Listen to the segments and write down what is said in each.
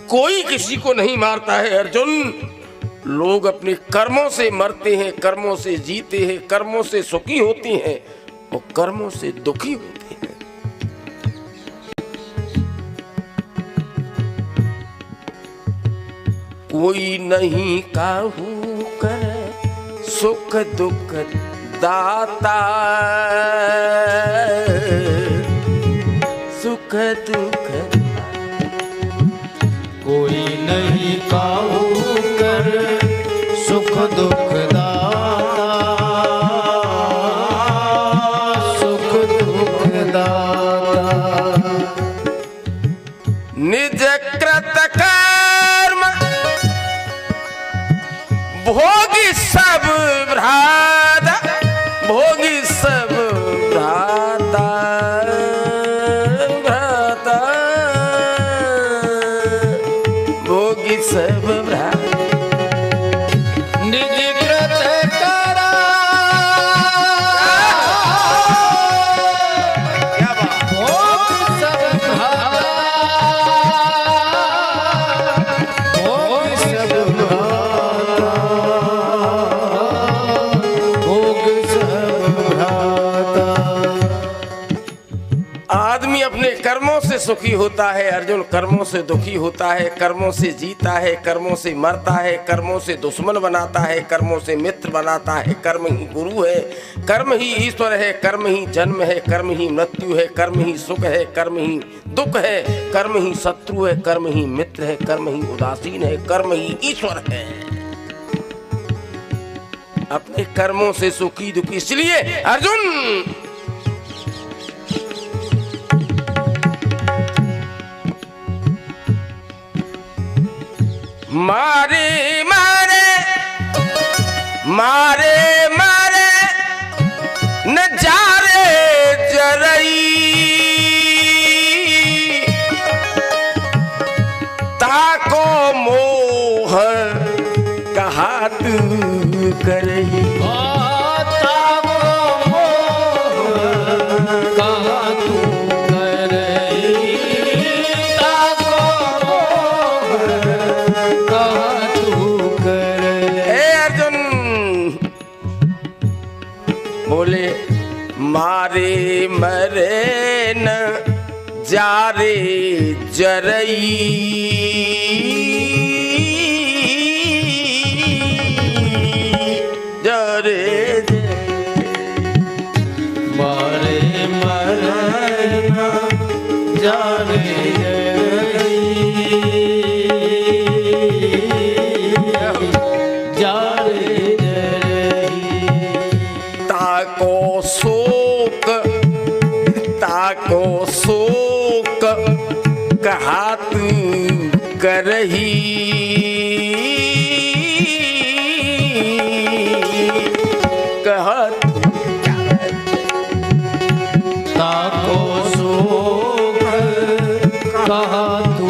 कोई किसी को नहीं मारता है अर्जुन। लोग अपने कर्मों से मरते हैं, कर्मों से जीते हैं, कर्मों से सुखी होते हैं और कर्मों से दुखी होते हैं। कोई नहीं काहू कर सुख दुख दाता, सुख दुख कोई नहीं काहू कर सुख दुख दाता, सुख दुख दाता। निज कृत कर्म भोगी सब भ्राता, भोगी सब भ्राता, भ्राता भोगी सब भ्राता। निज कृत करा भोग सब भ्राता, भोग सब भ्राता, भोग सब भ्राता। आदमी अपने कर्मों से सुखी होता है अर्जुन, कर्मों से दुखी होता है, कर्मों से जीता है, कर्मों से मरता है, कर्मों से दुश्मन बनाता है, कर्मों से मित्र बनाता है। कर्म ही गुरु है, कर्म ही ईश्वर है, कर्म ही जन्म है, कर्म ही मृत्यु है, कर्म ही सुख है, कर्म ही दुख है, कर्म ही शत्रु है, कर्म ही मित्र है, कर्म ही उदासीन है, कर्म ही ईश्वर है। अपने कर्मों से सुखी दुखी, इसलिए अर्जुन मारे मारे मारे मारे न जा रे जरई, ताको मोह कहा तू करही, बोले मारे मरे न जा रे जरई, जरे मारे मरे न जा रे ताको शोक कहा तू करही, कहा ताको शोक कहा तू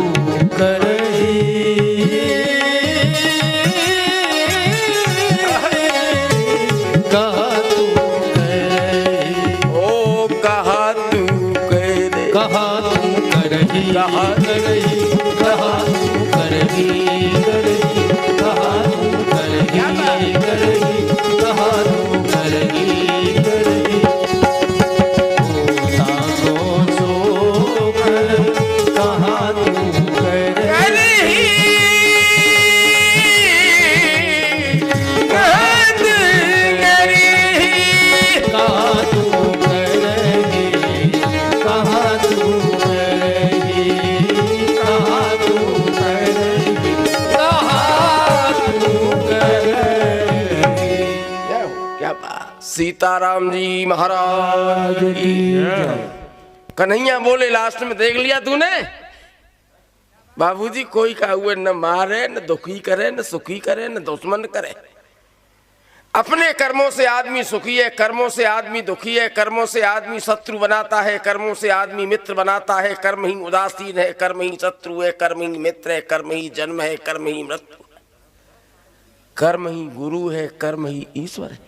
करही, कहा तू करही, ओ कहा तू करे, कहा तू करही, कहा करही, कहा तू करही, करही, कहा तू करही, करही, कहा तू करही, करही। ताको शोक कहा तू करही, कहा तू करही, कहा तू करही, कहा तू करही, कहा तू करही। क्या बात। सीताराम जी महाराज की कन्हैया बोले लास्ट में, देख लिया तूने बाबूजी, कोई का हुए न मारे न दुखी करे न सुखी करे न दुश्मन करे। अपने कर्मों से आदमी सुखी है, कर्मों से आदमी दुखी है, कर्मों से आदमी शत्रु बनाता है, कर्मों से आदमी मित्र बनाता है। कर्म ही उदासीन है, कर्म ही शत्रु है, कर्म ही मित्र है, कर्म ही जन्म है, कर्म ही मृत्यु है, कर्म ही गुरु है, कर्म ही ईश्वर है।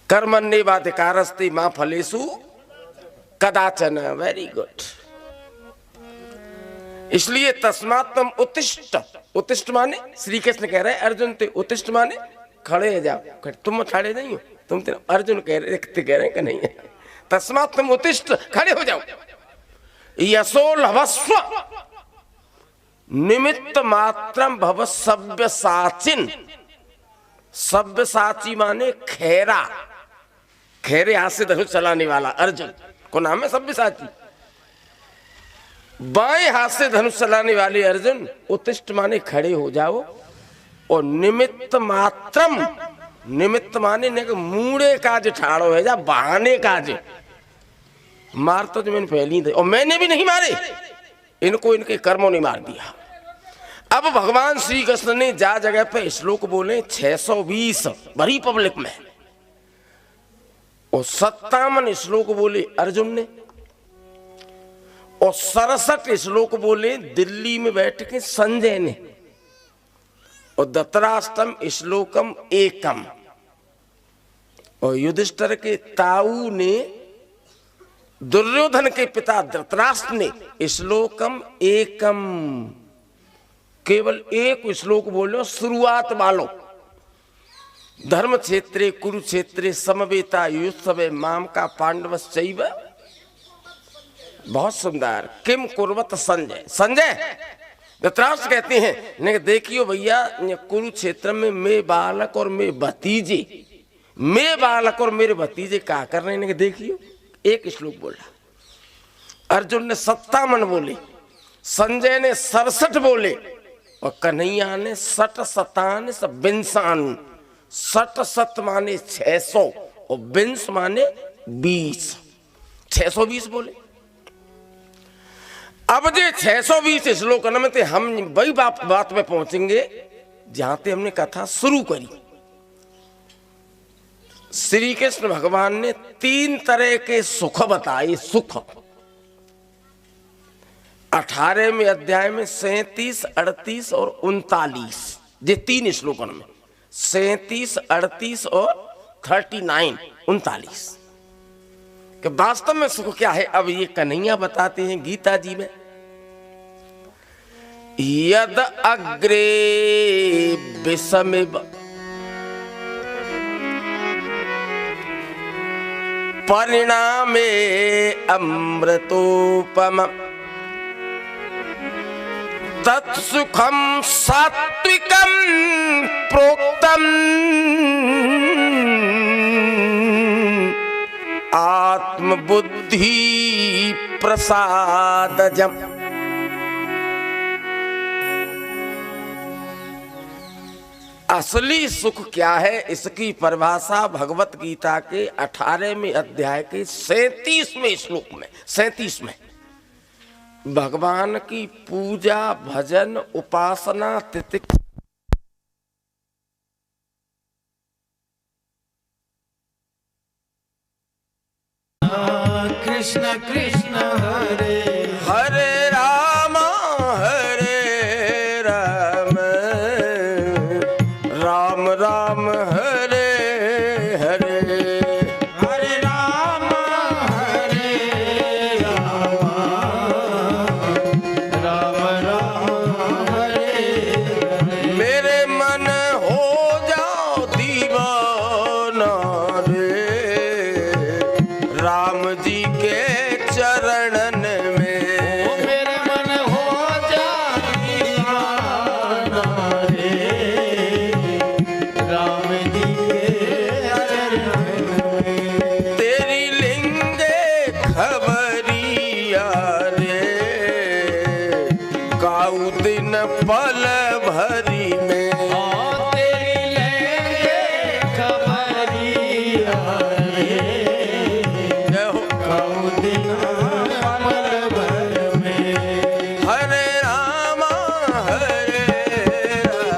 कर्मण्येवाधिकारस्ते मा फलेषु कदाचन। Very good. इसलिए तस्मात् त्वम उत्तिष्ठ, उत्तिष्ठ माने श्री कृष्ण कह रहे हैं अर्जुन ते उत्तिष्ठ माने खड़े हो जाओ। तुम खड़े नहीं हो, तुम अर्जुन कह रहे कि नहीं है। तस्मात् त्वम उत्तिष्ठ, खड़े हो जाओ। यशो लभस्व निमित्त मात्रम भव सभ्य साचिन। सभ्य साची माने खेरा, खेरे हाथ से धनुष चलाने वाला अर्जुन को नाम है सभ्य साची। बाएं हाथ से धनुष चलाने वाले अर्जुन, उत्तिष्ठ माने खड़े हो जाओ। और निमित्त मात्रम, निमित्त माने ने मूड़े काज ठाड़ो है जा, बहाने काज। मार तो मैंने पहली थी और मैंने भी नहीं मारे, इनको इनके कर्मों ने मार दिया। अब भगवान श्री कृष्ण ने जा जगह पे श्लोक बोले 620 बड़ी पब्लिक में, और 57 श्लोक बोले अर्जुन ने, और 67 श्लोक बोले दिल्ली में बैठ के संजय ने, और धृतराष्ट्रम श्लोकम एकम, और युधिष्ठिर के ताऊ ने दुर्योधन के पिता धृतराष्ट्र ने श्लोकम एकम, केवल एक श्लोक बोलो शुरुआत वालो। धर्म क्षेत्रे कुरुक्षेत्रे समवेता युत्सवे माम का पांडवश्चैव। बहुत सुंदर। किम कुर्वत संजय, संजय धृतराष्ट्र कहते हैं नहीं देखियो भैया, कुरुक्षेत्र में मैं बालक और मैं भतीजे, मैं बालक और मेरे भतीजे क्या कर रहे हैं, देखियो। एक श्लोक बोला। अर्जुन ने 57 बोले, संजय ने 67 बोले, और कन्हैया ने 60 57 विंशानु। 60 सत माने 600 और विंश माने 20, 620 बोले। अब जे 620 श्लोक में ते हम वही बात में पहुंचेंगे जहां ते हमने कथा शुरू करी। श्री कृष्ण भगवान ने 3 तरह के सुख बताए। सुख 18वें अध्याय में 37, 38 और 39, ये 3 श्लोकन में 37, 38 और 39, 39 कि वास्तव में सुख क्या है। अब ये कन्हैया बताते हैं गीता जी में, यद अग्रे विषमिव परिणामे अमृतोपम तत्सुखम सात्विकम प्रोक्तम आत्मबुद्धि प्रसादजम। असली सुख क्या है, इसकी परिभाषा भगवत गीता के 18वें अध्याय के 37वें श्लोक में, 37 में भगवान की पूजा, भजन, उपासना, तितिक्षा, कृष्ण कृष्ण हरे हरे राम हरे राम, राम राम हरे हरे, हरे राम हरे राम, राम राम हरे हरे। मेरे मन हो जाओ दीवाना रे राम जी के चरणन में। मेरे मन हो जा दीवाना रे राम जी के चरणन में। तेरी लिंगे खबरिया रे काऊ दिन पल भरी में। तेरी लेंगे खबरिया रे जय हो। कऊ दिन पल भर में। हरे राम हरे राम,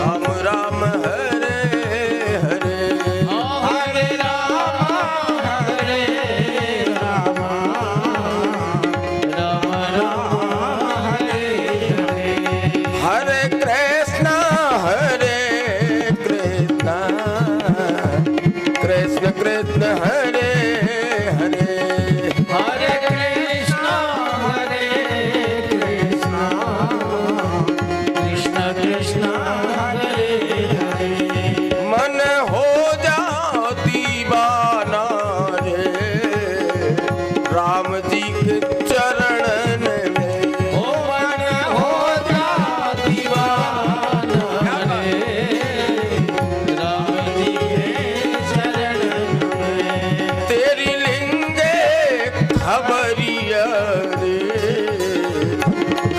राम राम हरे हरे, हरे राम हरे राम, राम राम हरे हरे। हरे कृष्ण कृष्ण कृष्ण हरे हरे, हरे कृष्ण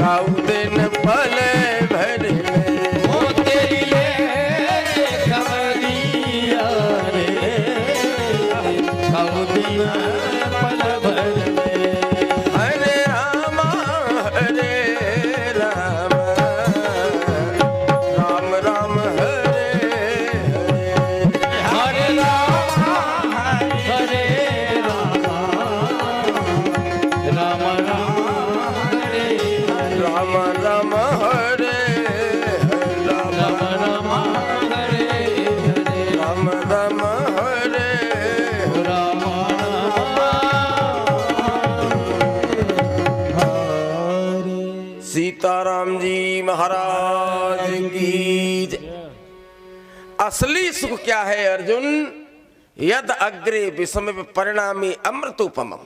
खाऊ दिन पल भर में, ओ तेरी ले खबरिया रे खाऊ दिन पल भर में। हरे रामा हरे रामा राम राम हरे हरे, हरे रामा हरे रामा राम राम हरे हरे, राम राम हरे राम राम हरे हरे, राम राम हरे राम हरे। सीताराम जी महाराज की जय। असली सुख क्या है अर्जुन? यद अग्रे विषम परिणामी अमृतोपमम।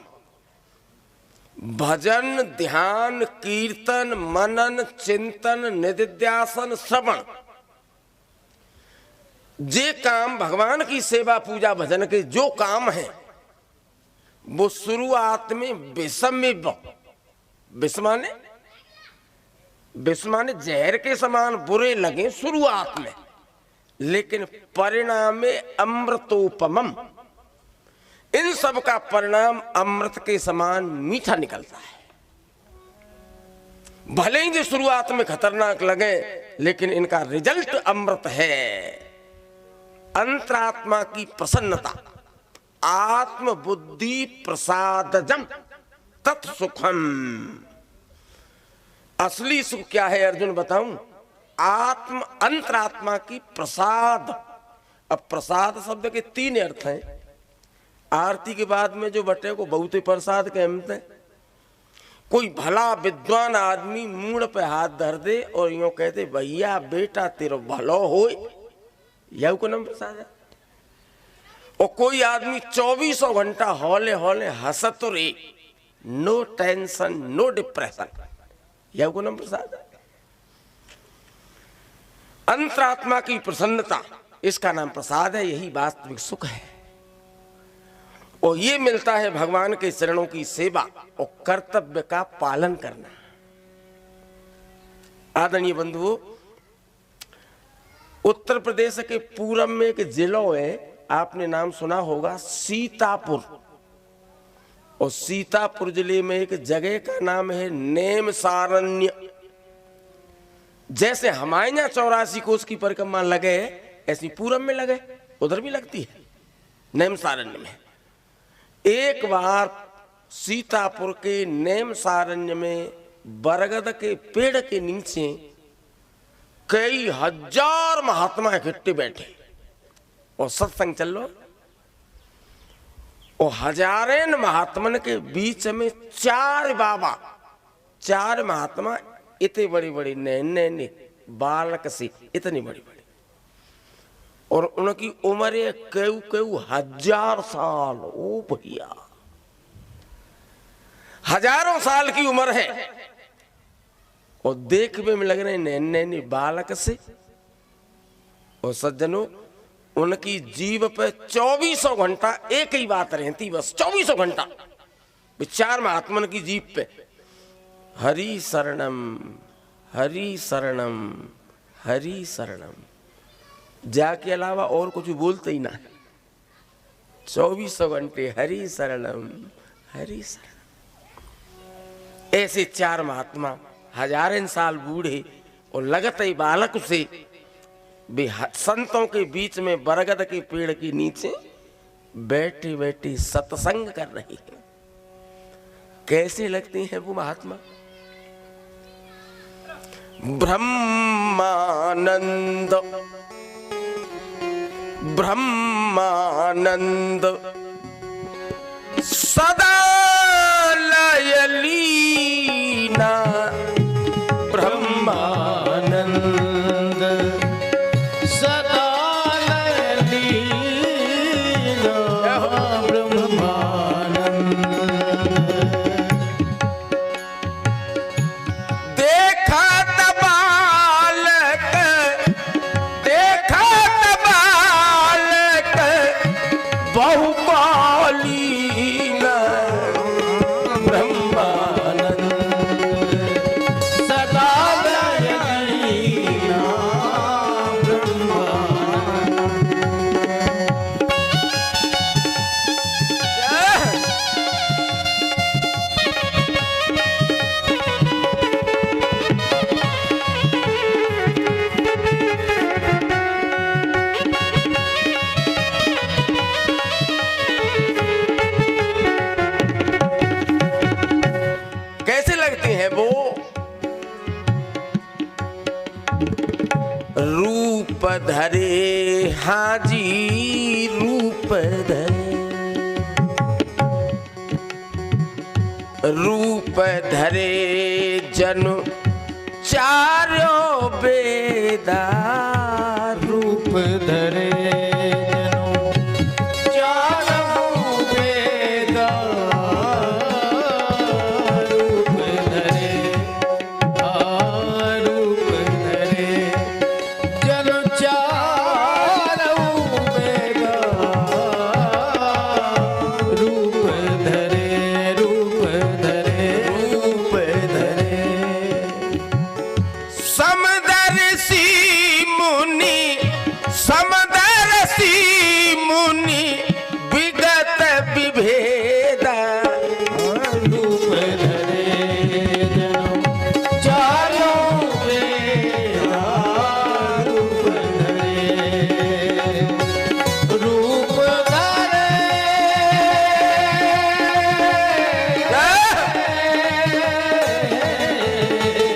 भजन ध्यान कीर्तन मनन चिंतन निदिध्यासन श्रवण, जे काम भगवान की सेवा पूजा भजन के जो काम है वो शुरुआत में विषम विषमाने जहर के समान बुरे लगे शुरुआत में, लेकिन परिणाम में अमृतोपमम, इन सब का परिणाम अमृत के समान मीठा निकलता है। भले ही जो शुरुआत में खतरनाक लगे लेकिन इनका रिजल्ट अमृत है। अंतरात्मा की प्रसन्नता, आत्म बुद्धि प्रसादजम तत्सुखम। असली सुख क्या है अर्जुन बताऊं? आत्म अंतरात्मा की प्रसाद। अब प्रसाद शब्द के तीन अर्थ हैं। आरती के बाद में जो बटे को बहुत ही प्रसाद कहते हैं। कोई भला विद्वान आदमी मूड पे हाथ धर दे और यूं कहते भैया बेटा तेरा भलो हो, यह को नाम प्रसाद है। और कोई आदमी 24 घंटा हौले हौले हंसत रे, नो टेंशन नो डिप्रेशन, यह को नाम प्रसाद है। अंतरात्मा की प्रसन्नता, इसका नाम प्रसाद है। यही वास्तविक सुख है। और ये मिलता है भगवान के चरणों की सेवा और कर्तव्य का पालन करना। आदरणीय बंधुओं, उत्तर प्रदेश के पूरब में एक जिला है, आपने नाम सुना होगा सीतापुर। और सीतापुर जिले में एक जगह का नाम है नेमसारण्य। जैसे हमारे यहाँ 84 कोस की परिक्रमा लगे ऐसी पूरब में लगे, उधर भी लगती है नेमसारण्य में। एक बार सीतापुर के नेमसारण्य में बरगद के पेड़ के नीचे कई हजार महात्मा इकट्ठे बैठे और सत्संग चल लो। और हजारें महात्मन के बीच में चार बाबा, चार महात्मा, इतने बड़ी बड़ी नैने बालक से इतनी बड़ी बड़ी, और उनकी उम्र है कई 1000 साल। ओ भैया, हजारों साल की उम्र है और देखने में लग रहे नैने बालक से। और सज्जनों, उनकी जीव पे 24 घंटा एक ही बात रहती, बस 24 घंटा विचार महात्मन की जीव पे हरि शरणम हरि शरणम हरि शरणम, जाके अलावा और कुछ बोलते ही ना। 24 घंटे हरि शरणम हरि शरणम। ऐसे चार महात्मा हजारों साल बूढ़े और लगते ही बालक से भी संतों के बीच में बरगद के पेड़ के नीचे बैठी बैठी सत्संग कर रही है। कैसे लगते हैं वो महात्मा? ब्रह्मानंद ब्रह्मानंद सदा लयलीना, ब्रह्मानंद सदा लयलीना, ब्रह्मानंद। देखा तबालक बहुपालीना, कहते हैं वो रूप धरे, हाँ जी रूप धरे, रूप धरे जनु चारों बेदा, रूप धरे जनु चारों बेदा, रूप धरे रूप धरे जनु चारों बेदा, रूप धरे रूप धरे रूप धरे। समदर्शी मुनि, समदर्शी मुनि विगत विभेदा, रूप धरे जनु चारों बेदा, रूप धरे रूप धरे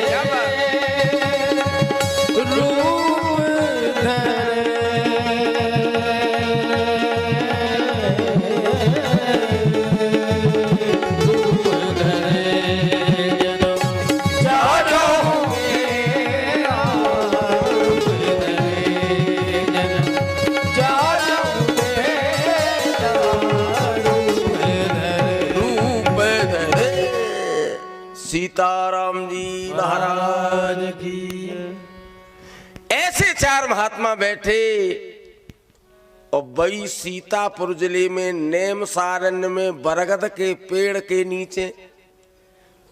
क्या बात? रूप रूप धरे। सीताराम जी महाराज की। ऐसे चार महात्मा बैठे और वही सीतापुर जिले में नेम सारण्य में बरगद के पेड़ के नीचे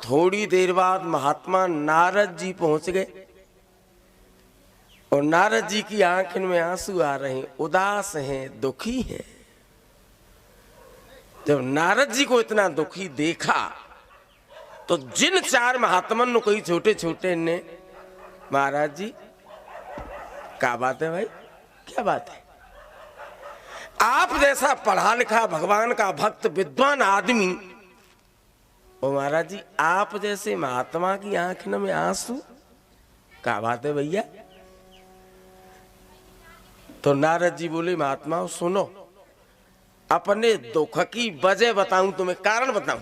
थोड़ी देर बाद महात्मा नारद जी पहुंच गए और नारद जी की आंखों में आंसू आ रहे हैं, उदास हैं, दुखी हैं। जब नारद जी को इतना दुखी देखा तो जिन चार महात्मन ने कई छोटे छोटे ने, महाराज जी क्या बात है भाई, क्या बात है? आप जैसा पढ़ा लिखा भगवान का भक्त विद्वान आदमी और महाराज जी आप जैसे महात्मा की आंखों में आंसू, क्या बात है भैया? तो नारद जी बोले महात्माओं सुनो, अपने दुख की वजह बताऊं तुम्हें, कारण बताऊं।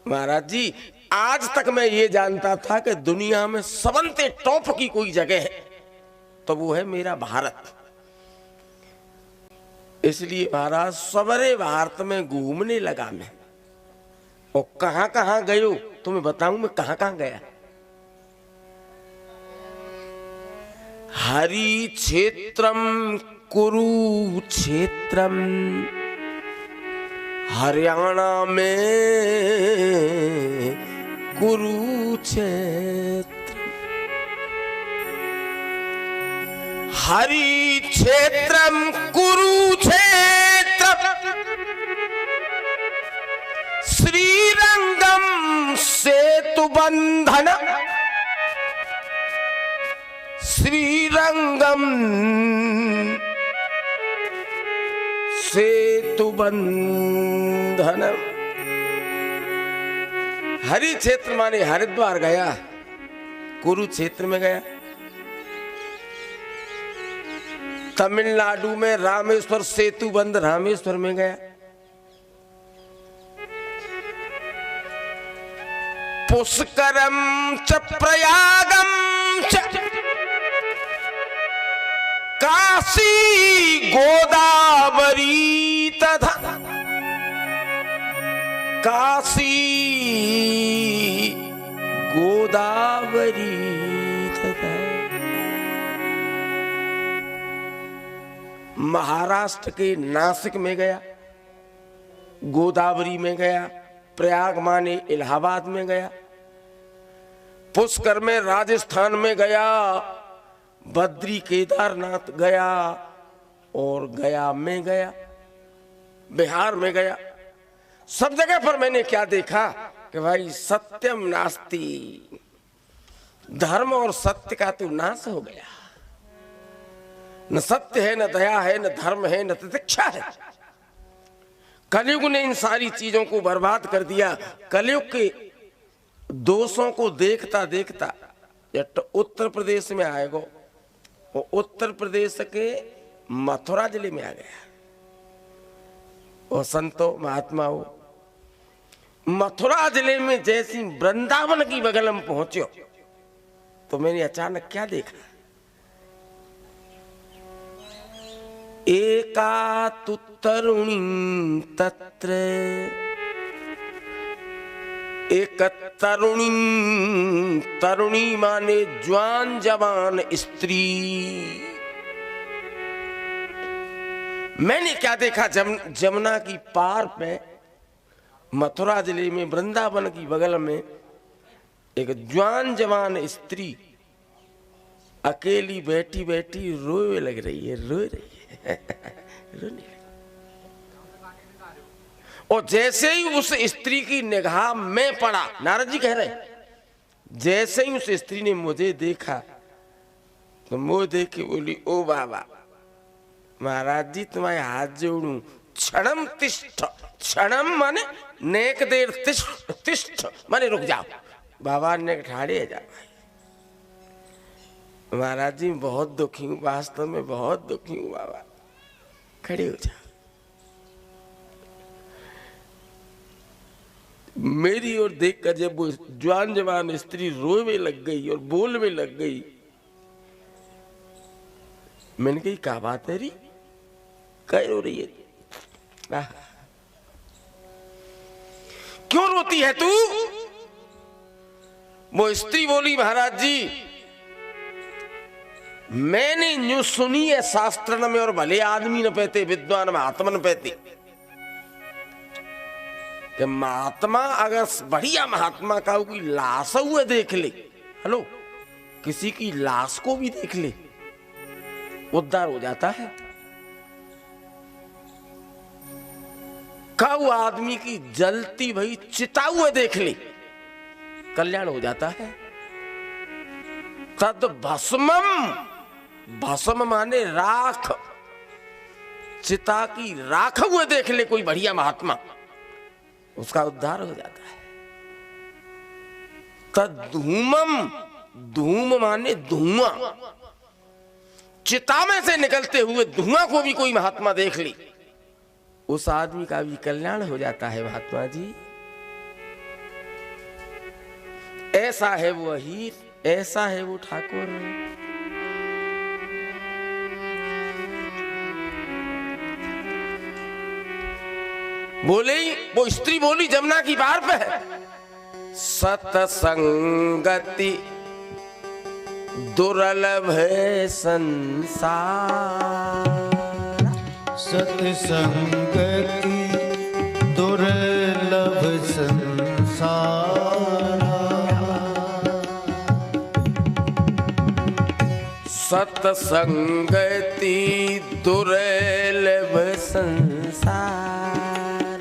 महाराज जी आज तक मैं ये जानता था कि दुनिया में सबंते टॉप की कोई जगह है तो वो है मेरा भारत। इसलिए महाराज सबरे भारत में घूमने लगा मैं, और कहां कहां गयो तुम्हें बताऊं मैं कहां कहां गया। हरि क्षेत्रम कुरुक्षेत्रम, हरियाणा में कुरुक्षेत्र, हरि क्षेत्रम कुरुक्षेत्र, श्रीरंगम सेतु बंधन, श्रीरंगम सेतु बंधन। हरि क्षेत्र माने हरिद्वार गया, कुरुक्षेत्र में गया, तमिलनाडु में रामेश्वर सेतु बंध रामेश्वर में गया, पुष्करम च प्रयागम च, काशी गोदावरी तथा, काशी गोदावरी तथा। महाराष्ट्र के नासिक में गया, गोदावरी में गया, प्रयाग माने इलाहाबाद में गया, पुष्कर में राजस्थान में गया, बद्री केदारनाथ गया और गया में गया, बिहार में गया। सब जगह पर मैंने क्या देखा कि भाई सत्यम नास्ति, धर्म और सत्य का तो नाश हो गया। न सत्य है, न दया है, न धर्म है, न तितिक्षा है। कलयुग ने इन सारी चीजों को बर्बाद कर दिया। कलयुग के दोषों को देखता देखता जब उत्तर प्रदेश में आएगो, वो उत्तर प्रदेश के मथुरा जिले में आ गया। वो संतो महात्माओं, मथुरा जिले में जैसी वृंदावन की बगल में पहुंचो तो मैंने अचानक क्या देखा, एका तु तरुणी तत्र, एक तरुणी, तरुणी माने जवान जवान स्त्री। मैंने क्या देखा, जमुना की पार पे मथुरा जिले में वृंदावन की बगल में एक जवान जवान स्त्री अकेली बैठी बैठी रोए लग रही है, रो रही है रोने लगी। और जैसे ही उस स्त्री की निगाह में पड़ा, नारद जी कह रहे, जैसे ही उस स्त्री ने मुझे देखा तो मुझे देख के बोली, ओ बाबा महाराज जी तुम्हारे हाथ जोड़ू, क्षणम तिष्ठ, क्षणम माने नेक देर, तिष्ठ तिष्ठ माने रुक जाओ। बाबा ने ठाड़े जा, महाराज जी बहुत दुखी हूँ, वास्तव में बहुत दुखी हूँ बाबा, खड़े हो जाओ। मेरी ओर देखकर जब वो जवान जवान स्त्री रोवे लग गई और बोलने लग गई, मैंने कही क्या बात है री, कह रो रही है, क्यों रोती है तू? वो स्त्री बोली, महाराज जी मैंने न्यू सुनी है शास्त्र में, और भले आदमी न पहते, विद्वान महात्मा न पहते, कि महात्मा अगर बढ़िया महात्मा का कोई लाश हुए देख ले, हेलो किसी की लाश को भी देख ले, उद्धार हो जाता है। कऊ आदमी की जलती भई चिता हुए देख ले, कल्याण हो जाता है। तद भस्मम, भस्म माने राख, चिता की राख हुए देख ले कोई बढ़िया महात्मा, उसका उद्धार हो जाता है। तद धूमम, धूम माने धुआं, चिता में से निकलते हुए धुआं को भी कोई महात्मा देख ले, उस आदमी का भी कल्याण हो जाता है। महात्मा जी ऐसा है वो हीर, ऐसा है वो ठाकुर। बोले, वो स्त्री बोली जमुना की पार पे है, सतसंगति दुर्लभ है संसार, सत्संगति दुर्लभ संसार, सत्संगति दुर्लभ संसार,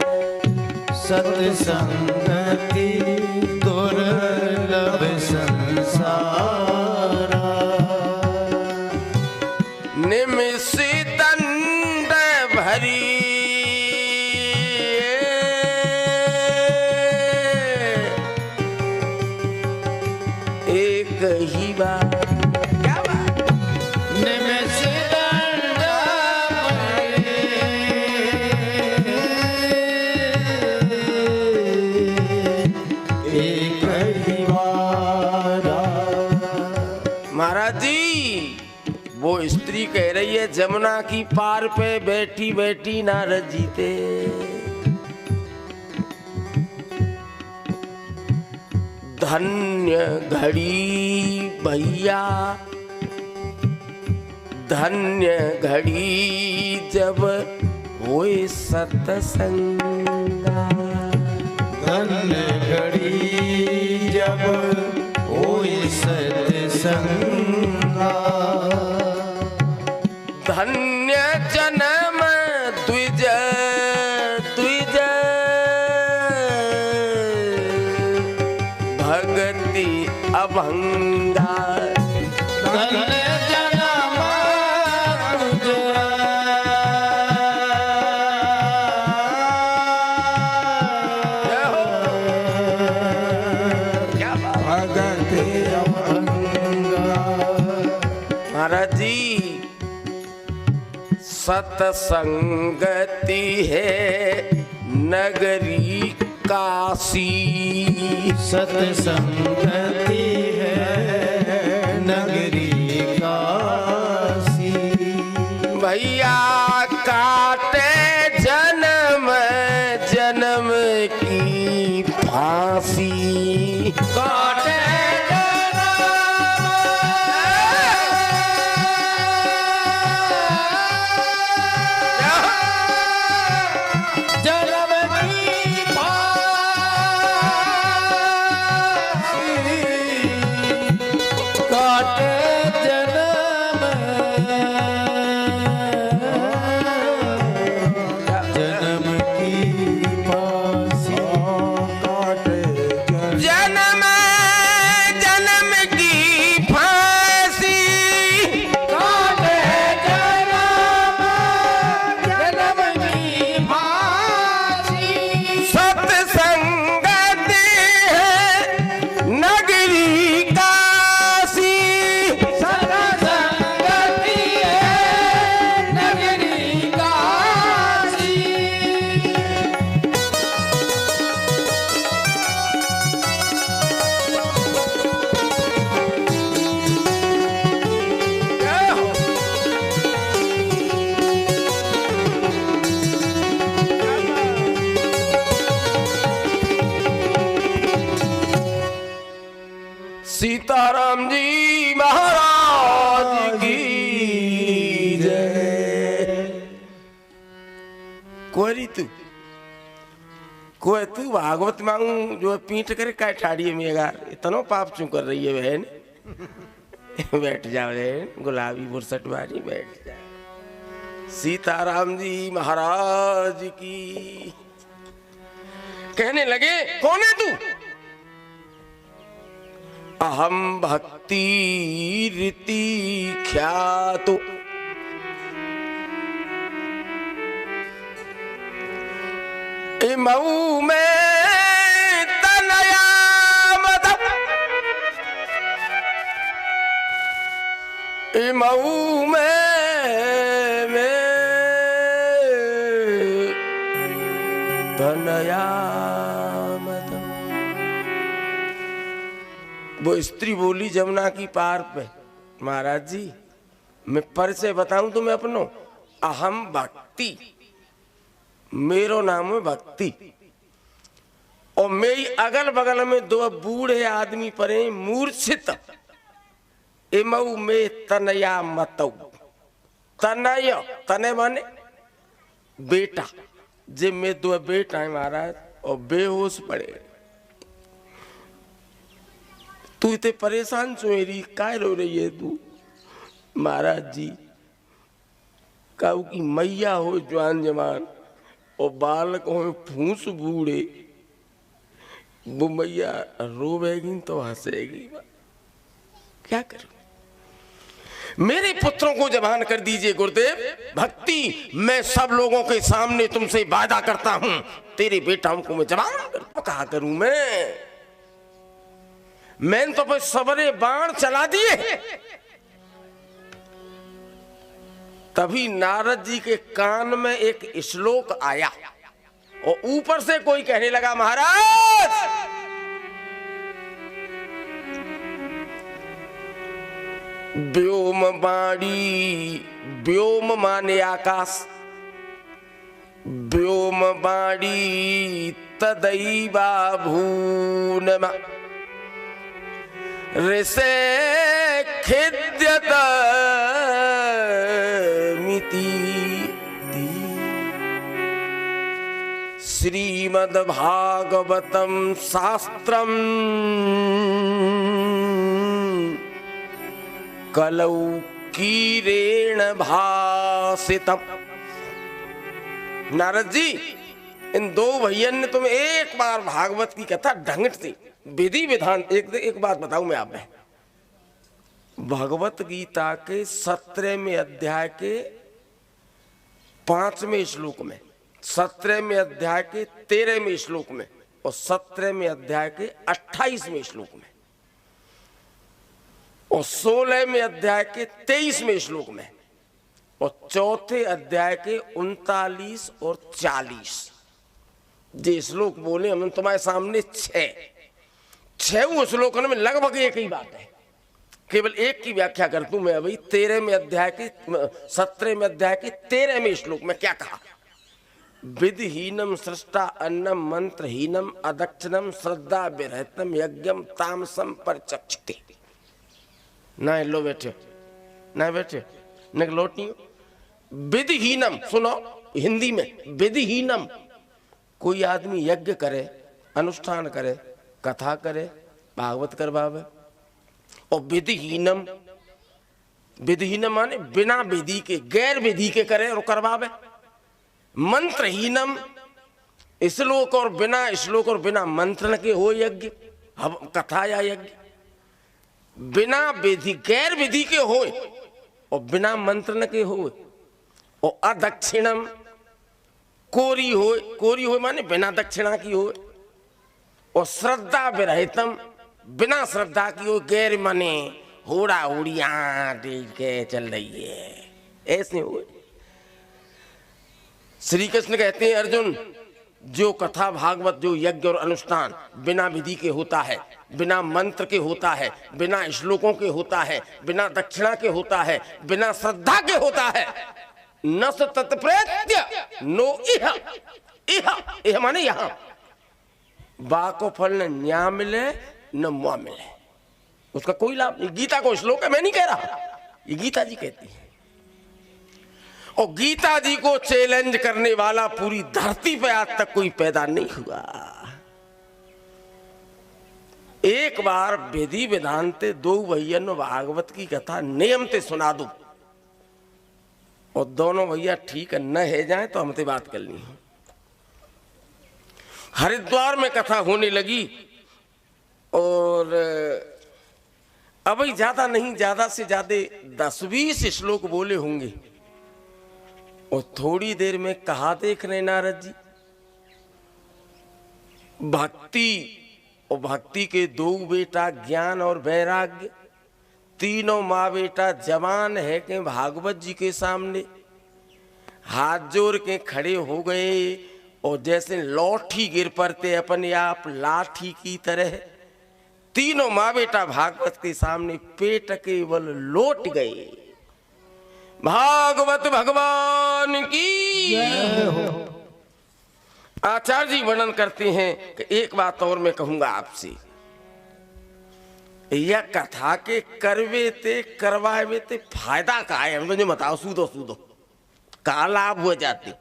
सत्संगति दुर्लभ संसार, निमिष दंड भरी एक ही बार, क्या बात, निमिष दंड एक ही बार। महाराज जी वो स्त्री कह रही है जमुना की पार पे बैठी बैठी नारद जी थे, धन्य घड़ी भैया, धन्य घड़ी जब होए सत्संगा, धन्य घड़ी जब होए सत्संगा, धन्य जन्म द्विज द्विज भक्ति अभंगा, धन्य जन्म तुझ भगत अभंगा। महाराज जी सतसंगति है नगरी काशी, सतसंगति है नगरी काशी। भैया काटे जन्म जन्म की फांसी, काटे सीताराम जी महाराज की जय। कोई तू भागवत मांगू जो पीठ करे काय ठाड़ी में यार इतना पाप क्यों कर रही है बहन। बैठ जाओ बहन, गुलाबी बुरसट वाली बैठ जाओ। सीताराम जी महाराज की। कहने लगे कौन है तू? अहम भक्ति रीति ख्यातो, इमऊ में तनया मत, इमऊ में तनया मत। वो स्त्री बोली जमुना की पार पे, महाराज जी मैं परिचय बताऊं तुम्हें अपनो। अहम भक्ति, मेरो नाम है भक्ति। और मेरी अगल बगल में दो बूढ़े आदमी पड़े मूर्छित। इमऊ में तनया मतऊ। तनय तने माने बेटा, जे में दो बेटा है महाराज और बेहोश पड़े। तू इतने परेशान चुएरी काय रो रही है तू? महाराज जी काऊ की मैया हो जवान जवान और बालक हो फूस बूढ़े, वो मैया रोवेगी तो हंसेगी। क्या करूं? मेरे पुत्रों को जवान कर दीजिए गुरुदेव। भक्ति मैं सब लोगों के सामने तुमसे वादा करता हूं, तेरे बेटाओं को मैं जवान कर। कहा करूं मैंने तो बस सबरे बाण चला दिए। तभी नारद जी के कान में एक श्लोक आया और ऊपर से कोई कहने लगा महाराज व्योम बाणी, व्योम माने आकाश, व्योम बाणी तदैवा भूनमा ऋषे खिद्यत मिति। श्रीमद् भागवतम शास्त्रम कलौ कीरेण भासितम। नारद जी इन दो भैयन ने तुम्हें एक बार भागवत की कथा ढंग से विधि विधान। एक बात बताऊं मैं आप में, भगवत गीता के 17वें अध्याय के 5वें श्लोक में, 17वें अध्याय के 13वें श्लोक में और 17वें अध्याय के 28वें श्लोक में और 16वें अध्याय के 23वें श्लोक में और चौथे अध्याय के 39 और 40 ये श्लोक बोले हम तुम्हारे सामने। छह श्लोक में लगभग एक ही बात है, केवल एक की व्याख्या कर दूं मैं अभी। 13वें अध्याय के 17वें अध्याय के 13वें श्लोक में क्या कहा? विधिहीनम सृष्टा अन्नम मंत्रहीनम अदक्षिणम श्रद्धा विरहितम यज्ञम तामसम परचक्षते। ना लो बैठे, ना बैठे, न लौटी। विधिहीनम सुनो हिंदी में, विधिहीनम कोई आदमी यज्ञ करे, अनुष्ठान करे, कथा करे, भागवत करवावे। और विधिहीनम, विधिहीनम माने बिना विधि के, गैर विधि के करे और करवावे। मंत्रहीनम श्लोक और बिना मंत्र के हो यज्ञ, कथा या यज्ञ। बिना विधि, गैर विधि के हो और बिना मंत्र के हो। और अदक्षिणम कोरी हो माने बिना दक्षिणा की हो। और श्रद्धा विरहितम बिना श्रद्धा की हो, गैर माने होड़ा होड़िया देख के चल रही है, ऐसे हो। श्री कृष्ण कहते हैं अर्जुन, जो कथा भागवत, जो यज्ञ और अनुष्ठान बिना विधि के होता है, बिना मंत्र के होता है, बिना श्लोकों के होता है, बिना दक्षिणा के होता है, बिना श्रद्धा के होता है, न स तत्प्रेत्य नो इह। इह माने यहां बा को फल न न्या मिले न मुआ मिले, उसका कोई लाभ नहीं। गीता को श्लोक है, मैं नहीं कह रहा, ये गीता जी कहती है। और गीता जी को चैलेंज करने वाला पूरी धरती पे आज तक कोई पैदा नहीं हुआ। एक बार विधि विधान ते दो भैया भागवत की कथा नियम ते सुना दो और दोनों भैया ठीक न है जाए तो हमसे बात करनी है। हरिद्वार में कथा होने लगी और अभी ज्यादा नहीं, ज्यादा से ज्यादा 10-20 श्लोक बोले होंगे। और थोड़ी देर में कहा देख रहे नारद जी, भक्ति और भक्ति के दो बेटा ज्ञान और वैराग्य, तीनों माँ बेटा जवान है के भागवत जी के सामने हाथ जोड़ के खड़े हो गए और जैसे लौठी गिर पड़ते अपने आप लाठी की तरह तीनों माँ बेटा भागवत के सामने पेट के बल लौट गए। भागवत भगवान की आचार्य जी वर्णन करते हैं कि एक बात और मैं कहूंगा आपसे, यह कथा के करवे ते करवाए ते फायदा का है, मुझे बताओ। सूदो का लाभ हो जाते।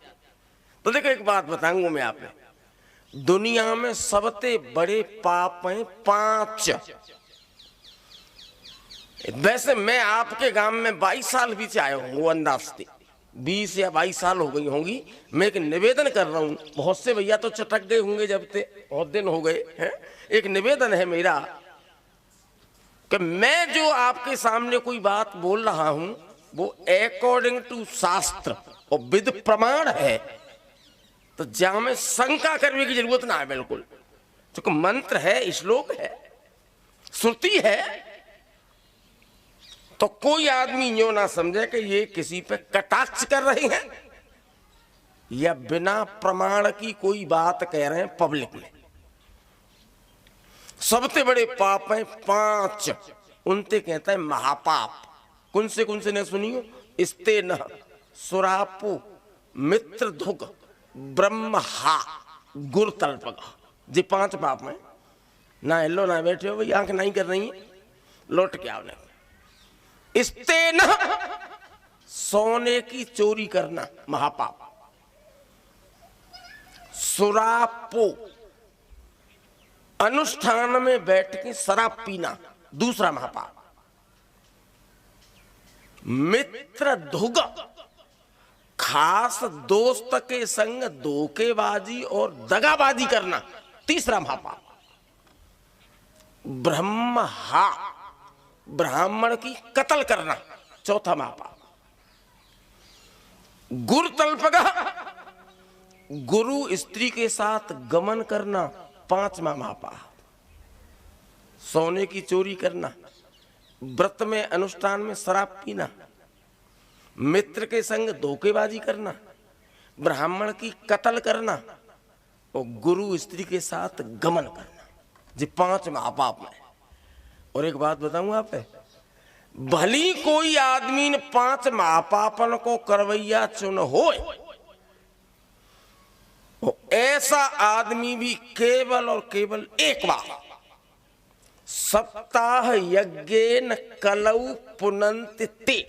तो देखो एक बात बताऊंगा मैं आप, दुनिया में सबसे बड़े पाप हैं 5। वैसे मैं आपके गांव में 22 साल बीच आया हूँ, वो अंदाज से 20 या 22 साल हो गई होंगी। मैं एक निवेदन कर रहा हूँ, बहुत से भैया तो चटक गए होंगे जब से, बहुत दिन हो गए हैं। एक निवेदन है मेरा कि मैं जो आपके सामने कोई बात बोल रहा हूं वो अकॉर्डिंग टू शास्त्र और विद प्रमाण है, तो जहां में शंका करने की जरूरत ना है बिल्कुल। क्योंकि मंत्र है, श्लोक है, श्रुति है, तो कोई आदमी यूं ना समझे कि ये किसी पे कटाक्ष कर रहे हैं या बिना प्रमाण की कोई बात कह रहे हैं पब्लिक में। सबसे बड़े पाप हैं 5, उनसे कहता है महापाप। कौन से ने सुनियो? स्ते न सुरापु मित्र धुक ब्रह्महा गुरतल्पग, ये 5 पाप हैं। ना हिलो ना बैठे हो भाई, आंख नहीं कर रही है, लौट के आओ। स्ते न सोने की चोरी करना महापाप। सुरापो अनुष्ठान में बैठ के शराब पीना दूसरा महापाप। मित्र धुग खास दोस्त के संग धोखेबाजी और दगाबाजी करना तीसरा महापाप। ब्रह्महा ब्राह्मण की कत्ल करना चौथा महापाप। गुरुतल्पग गुरु स्त्री के साथ गमन करना 5वां महापाप। सोने की चोरी करना, व्रत में अनुष्ठान में शराब पीना, मित्र के संग धोखेबाजी करना, ब्राह्मण की कत्ल करना और गुरु स्त्री के साथ गमन करना, ये 5 महापाप में। और एक बात बताऊं आप, भली कोई आदमी ने 5 महापापन को करवैया चुन होए, ऐसा आदमी भी केवल और केवल एक बार सप्ताह यज्ञेन कलौ पुनन्ति ते,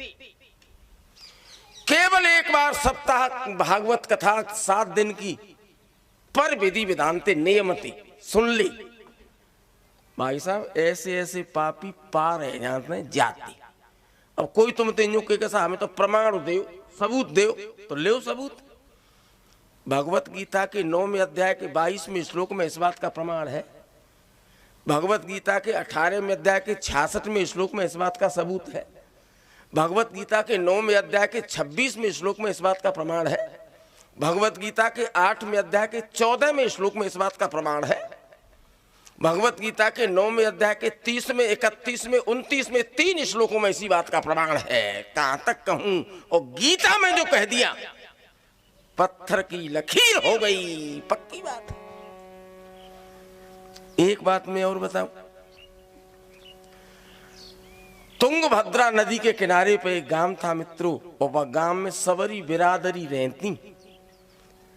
केवल एक बार सप्ताह भागवत कथा 7 दिन की पर विधि विधानते नियमति सुन ली। भाई साहब ऐसे ऐसे पापी पार है जानते जाती। अब कोई तुम तेजो के कैसा हमें तो प्रमाण दे, सबूत दे, तो ले सबूत। भगवत गीता के 9वें अध्याय के 22वें श्लोक में इस बात का प्रमाण है। भगवत गीता के 18वें अध्याय के 66वें श्लोक में इस बात का सबूत है। भगवत गीता के 9वें अध्याय के 26वें श्लोक में इस बात का प्रमाण है। भगवत गीता के 8वें अध्याय के 14वें श्लोक में इस बात का प्रमाण है। भगवत गीता के 9वें अध्याय के 30वें, 31वें, 29वें 3 श्लोकों में इसी बात का प्रमाण है। कहां तक कहूं, और गीता में जो कह दिया पत्थर की लकीर हो गई, पक्की बात। एक बात मैं और बताऊं, तुंगभद्रा नदी के किनारे पे एक गांव था मित्रों, और वह गांव में सबरी बिरादरी रहती,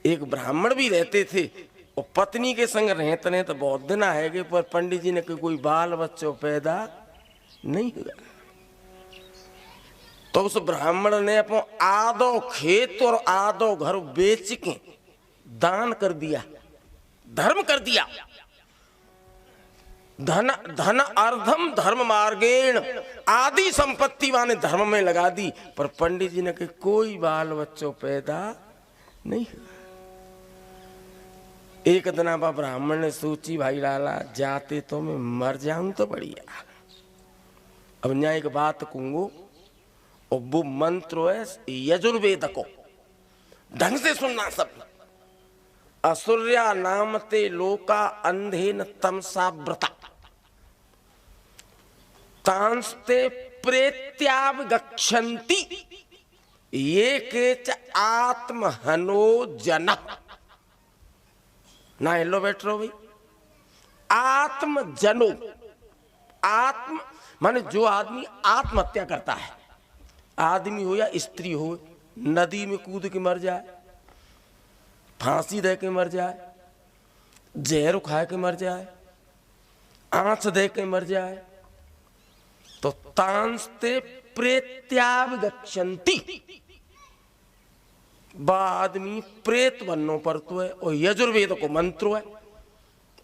एक ब्राह्मण भी रहते थे, और पत्नी के संग रहते नहीं तो बहुत दिन आएगे, पर पंडित जी ने कोई बाल बच्चों पैदा नहीं हुआ। तो उस ब्राह्मण ने अपना आधो खेत और आधो घर बेच के दान कर दिया, धर्म कर दिया। धन धन अर्धम धर्म मार्गेण, आदि संपत्ति माने धर्म में लगा दी, पर पंडित जी ने कहा कोई बाल बच्चों पैदा नहीं हुआ। एक दिन आप ब्राह्मण ने सोची भाई लाला जाते तो मैं मर जाऊं तो बढ़िया। अब यहाँ एक बात कहूंगो, और वो मंत्र है यजुर्वेद को ढंग से सुनना सब। असुर्या नामते लोका अंधेन तमसा व्रता, तांस्ते प्रेत्यावगच्छन्ति ये केच आत्महनो जना। ना हेलो बैठ रहो भाई, आत्मजनो, आत्म माने जो आदमी आत्महत्या करता है, आदमी हो या स्त्री हो, नदी में कूद के मर जाए, फांसी दे के मर जाए, जहर खा के मर जाए, आंच दे के मर जाए, तो तांस्ते प्रेत्यावगच्छन्ति, बा आदमी प्रेत बननो पड़तो है। और यजुर्वेद को मंत्र है,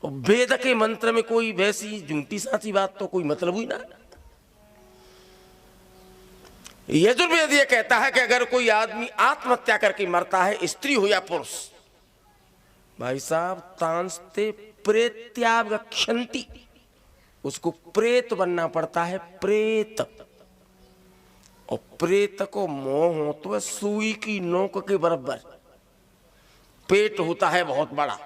और वेद के मंत्र में कोई वैसी झूठी साची बात तो कोई मतलब ही ना। यजुर्वेद ये कहता है कि अगर कोई आदमी आत्महत्या करके मरता है, स्त्री हो या पुरुष, भाई साहब तांस्ते प्रेत्यावगच्छन्ति, उसको प्रेत बनना पड़ता है, प्रेत। और प्रेत को मोह हो तो सुई की नोक के बराबर, पेट होता है बहुत बड़ा,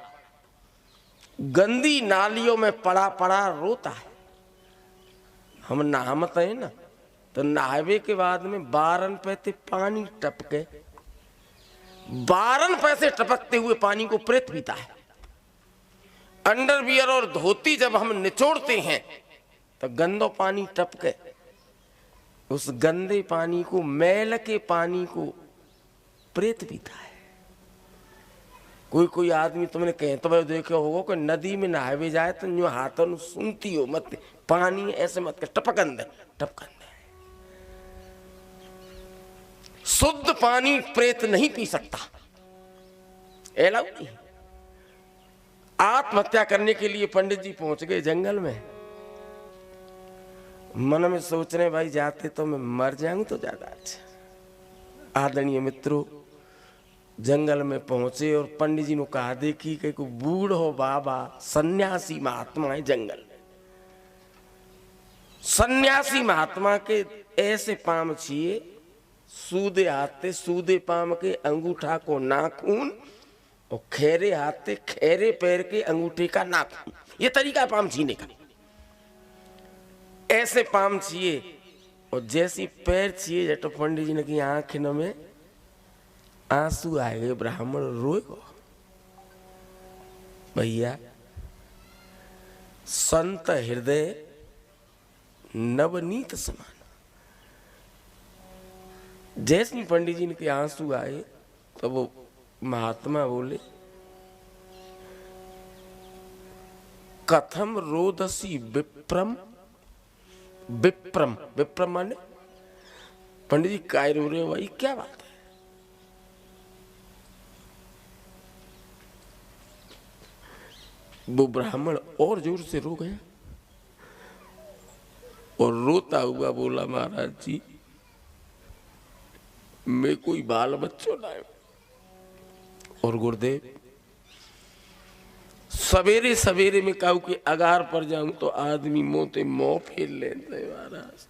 गंदी नालियों में पड़ा पड़ा रोता है। हम नहामत है ना, तो नहावे के बाद में 12 पैसे पानी टपके, 12 पैसे टपकते हुए पानी को प्रेत पीता है। अंडरवियर और धोती जब हम निचोड़ते हैं तो गंदो पानी टपके, उस गंदे पानी को, मैल के पानी को प्रेत पीता है। कोई कोई आदमी तुमने कहे तो देखे होगा कि नदी में नहावे जाए तो यूं हाथों सुनती हो मत, पानी ऐसे मत कर, टपकन दे, टपकन दे। शुद्ध पानी प्रेत नहीं पी सकता, एलाउ नहीं। आत्महत्या करने के लिए पंडित जी पहुंच गए जंगल में, मन में सोच रहे भाई जाते तो मैं मर जाऊं तो ज्यादा अच्छा। आदरणीय मित्रों, जंगल में पहुंचे और पंडित जी ने कहा देखी कि कोई बूढ़ो बाबा सन्यासी महात्मा है जंगल में। सन्यासी महात्मा के ऐसे पाम छिए, सूदे हाथे सूदे पाम के अंगूठा को नाखून, और खेरे हाथे खेरे पैर के अंगूठे का नाखून, ये तरीका पाम छीने का। ऐसे पाम छिए और जैसी पैर छिए जटो पंडित जी ने की आंख में आंसू आए गए। ब्राह्मण रोएगो। भैया संत हृदय नवनीत समान। जैसे पंडित जी के आंसू आए तो वो महात्मा बोले, कथम रोदसी विप्रम। विप्रम विप्रम माने पंडित जी काय रो रहे हो भाई, क्या बात है? वो ब्राह्मण और जोर से रो गया और रोता हुआ बोला, महाराज जी मैं कोई बाल बच्चों लाए और गुरुदेव सवेरे सवेरे में कहूं कि अगार पर जाऊं तो आदमी मोते मोह फेर लेते महाराज।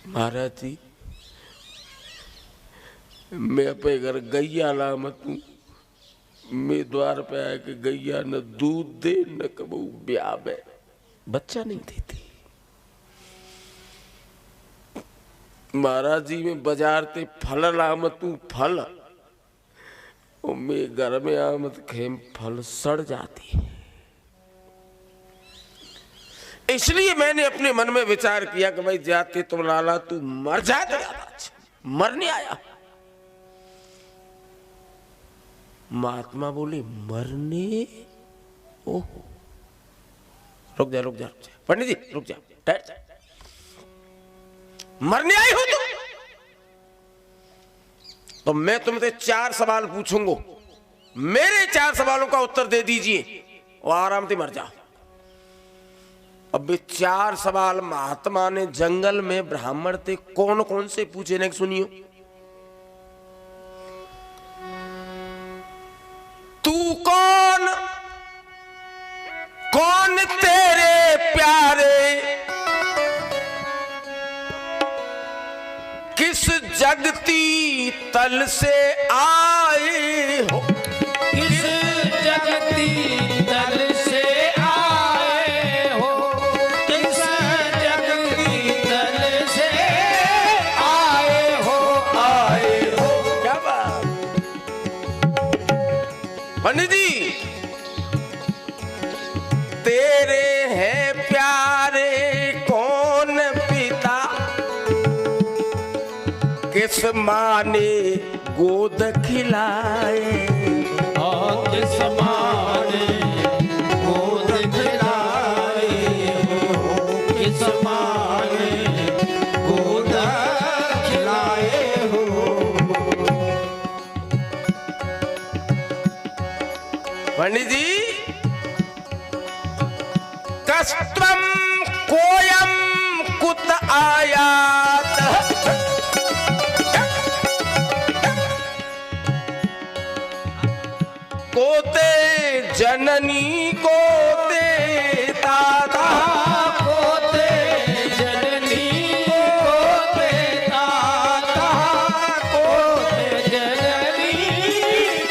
महाराज जी मैं अपने घर गैया लामत हूं। मैं द्वार पे आया कि गैया न दूध दे न कबू ब्याह है, बच्चा नहीं देती। महाराज जी मैं बाजार ते फल लामत हूं, फल और मैं घर में आमद खेम फल सड़ जाती है। इसलिए मैंने अपने मन में विचार किया कि भाई जाते तो लाला तू मर जाता, मरने आया। महात्मा बोले मरने? ओहो रुक जा रुक जा रुक जा पंडित जी रुक जा, ठहर जा। मरने आई हो तुम? तो मैं तुमसे 4 सवाल पूछूंगा, मेरे 4 सवालों का उत्तर दे दीजिए और आराम से मर जाओ। अब ये 4 सवाल महात्मा ने जंगल में ब्राह्मण थे कौन कौन से पूछे ने सुनियो। तू कौन, कौन तेरे प्यारे, किस जगती तल से आए हो, किस जगती तल से आए हो, किस जगती तल से आए हो, आए हो। क्या बात पंडित जी, तेरे हैं प्यारे कौन पिता, किस माँ ने गोद खिलाए, किस माँ ने गोद खिलाए हो, किस माँ ने गोद खिलाए हो। पंडित जी, कस्त्वम कोयम कुत आयात, कोते जननी कोते ताता, कोते जननी कोते ताता, कोते जननी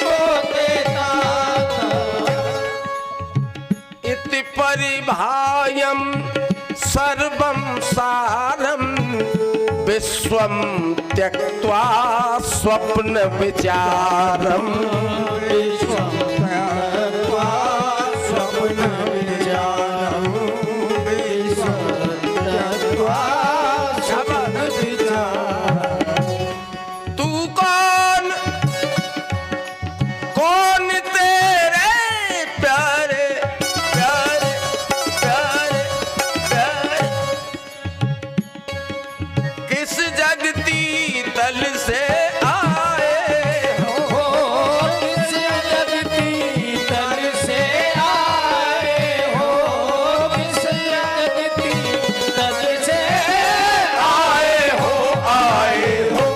कोते ताता। इति परिभायम सर्वं सारम विश्वम त्यक्त्वा स्वप्न विचारम, विश्वं त्यक्त्वा स्वप्न विचारम, विश्वं त्यक्त्वा स्वप्न विचारम। तू कौन, कौन तेरे प्यारे प्यारे प्यारे प्यारे, किस जगती तल से आए हो, किस जगती तल से आए हो, किस जगती तल से आए हो, आए हो।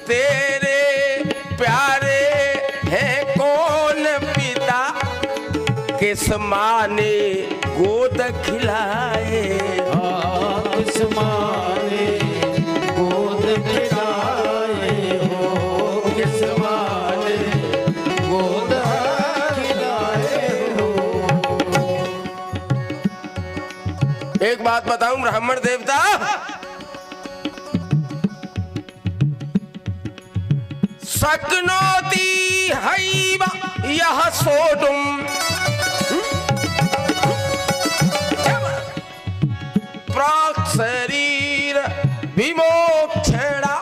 तेरे प्यारे हैं कौन पिता, किस माँ ने गोद खिलाए, किस माँ ने गोद खिलाए हो, किस माँ ने गोद खिलाए हो। एक बात बताऊं ब्राह्मण देवता, सकनोती हैव यह सोटुम प्राक शरीर विमोक्षणा,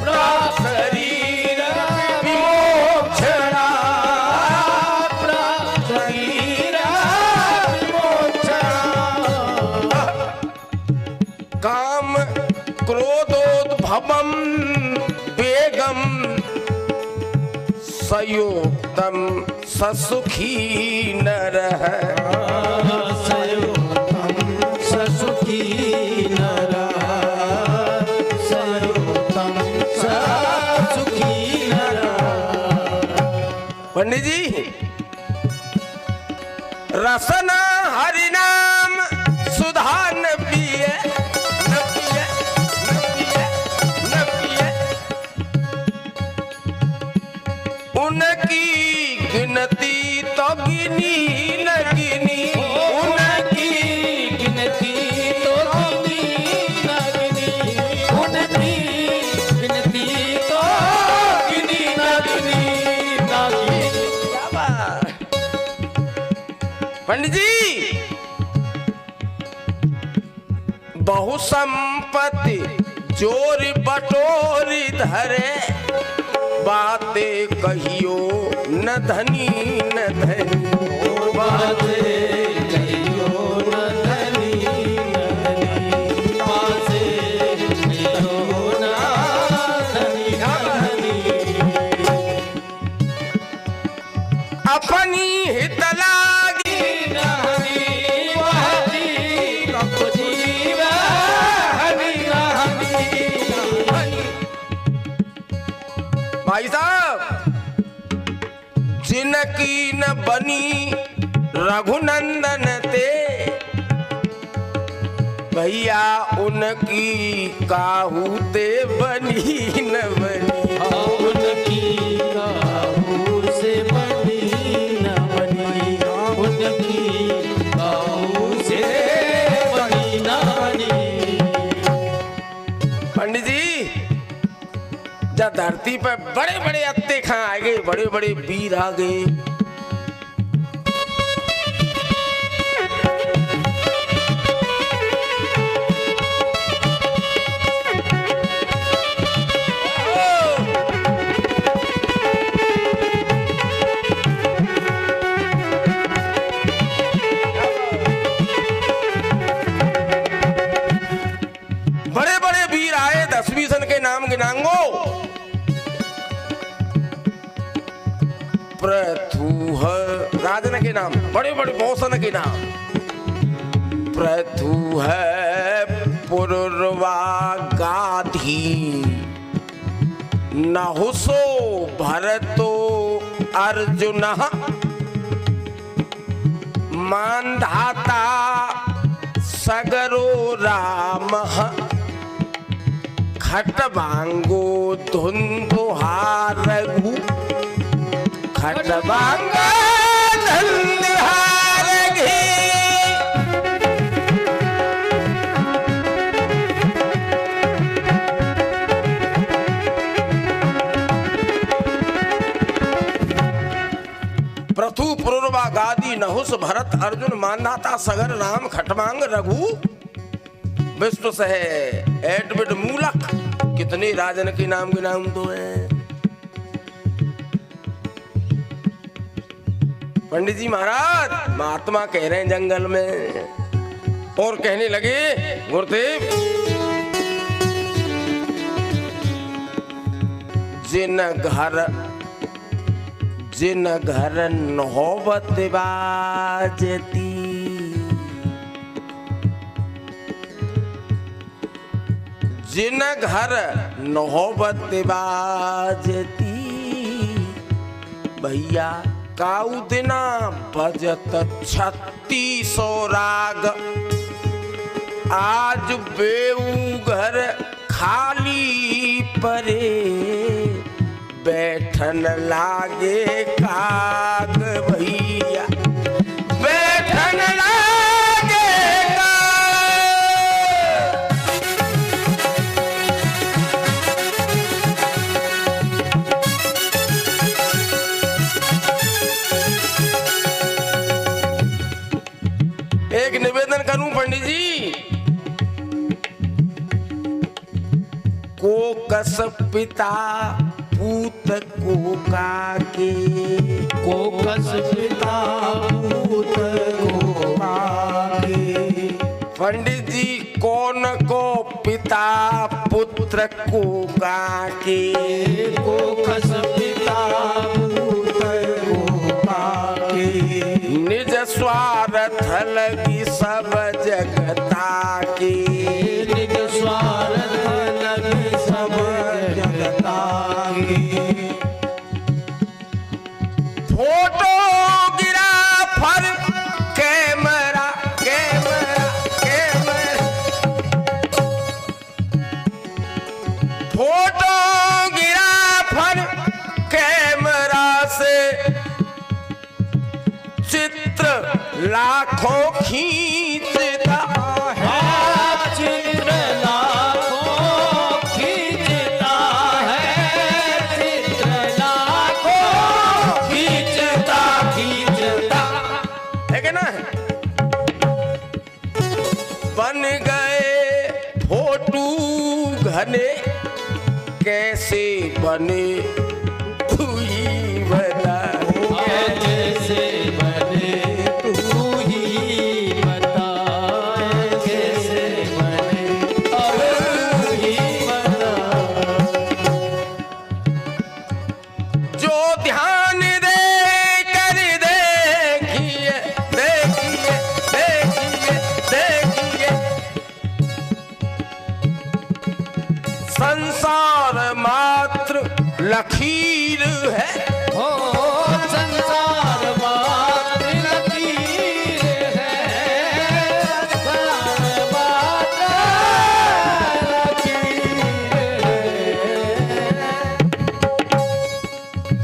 प्राक शरीर विमोक्षणा, प्राक शरीर विमोक्षणा। काम क्रोधोद्भवम वेगम सयोक्तम ससुखी नरः, सयोक्तम ससुखी नरः, सयोक्तम ससुखी नरः। पंडित जी, रसना हरिनाम सुधा न पिए, न पिए, न पिए, न पिए। उनकी गिनती तो गिनी न गिनी, उनकी गिनती तो गिनी न गिनी, उनकी गिनती तो गिनी न गिनी न गिनी। क्या बात। पंडित जी, बहु संपत्ति चोरी बटोरी धरे, बातें कहियो न धनी न धनी, बातें कहियो न धनी न धनी, बातें कहियो न धनी न धनी। अपनी हित लागी न हनी वह जीव जीव हनी न हनी न हनी। भाई साहब, जिनकी न बनी रघुनंदन ते, भैया उनकी काहू ते बनी न बनी। उनकी काहू से बनी न बनी, उनकी काहू से बनी न बनी। पंडित जी, जब धरती पर बड़े बड़े अत्ते खां आ गए, बड़े बड़े वीर आ गए, बड़े बड़े वीर आए, 10 सन के नाम गिनांगो। प्रथुह राजन के नाम, बड़े बड़े भूषण के नाम। प्रथुह पुरवा गाधी, नहुसो भरतो अर्जुन, मानधाता सगरो राम, खटवांगो धुंधुहारघु, खटवांगो धुंधुहारघु। प्रथु पुरुरवा गादी, नहुस भरत अर्जुन, मानधाता सगर राम, खटवांग रघु। विश्व से एडविड मूलक, कितने राजन के नाम के नाम तो है। पंडित जी महाराज, महात्मा कह रहे हैं जंगल में, और कहने लगे गुरुदेव, जिन घर नौबत बाजती, जिन घर नौबत बाजती, भैया काऊ दिना बजत 36 राग। आज बेऊ घर खाली परे, बैठन लागे काग भैया, बैठन लागे कोकस पिता पूत को काके, कोकस पिता पूत को काके। पंडित जी कौन को पिता पुत्र को काके, कोकस पिता पूत को काके। निज स्वार्थ लगी सब जगता की, निज स्वार्थ लगी सब जगता की। Photographer camera camera camera, photographer camera से चित्र लाखों खींचता है, चित्र लाखों खींचता है, चित्र लाखों खींचता खींचता। है कि ना? बन गए फोटू घने, कैसे बने तू ही बता, कैसे बने तू ही बता, कैसे बने तू ही बता। जो ध्यान दे कर देखिए देखिए देखिए देखिए, संसार मात्र लकीर है, हो संसार मात्र लकीर है, संसार मात्र लकीर है।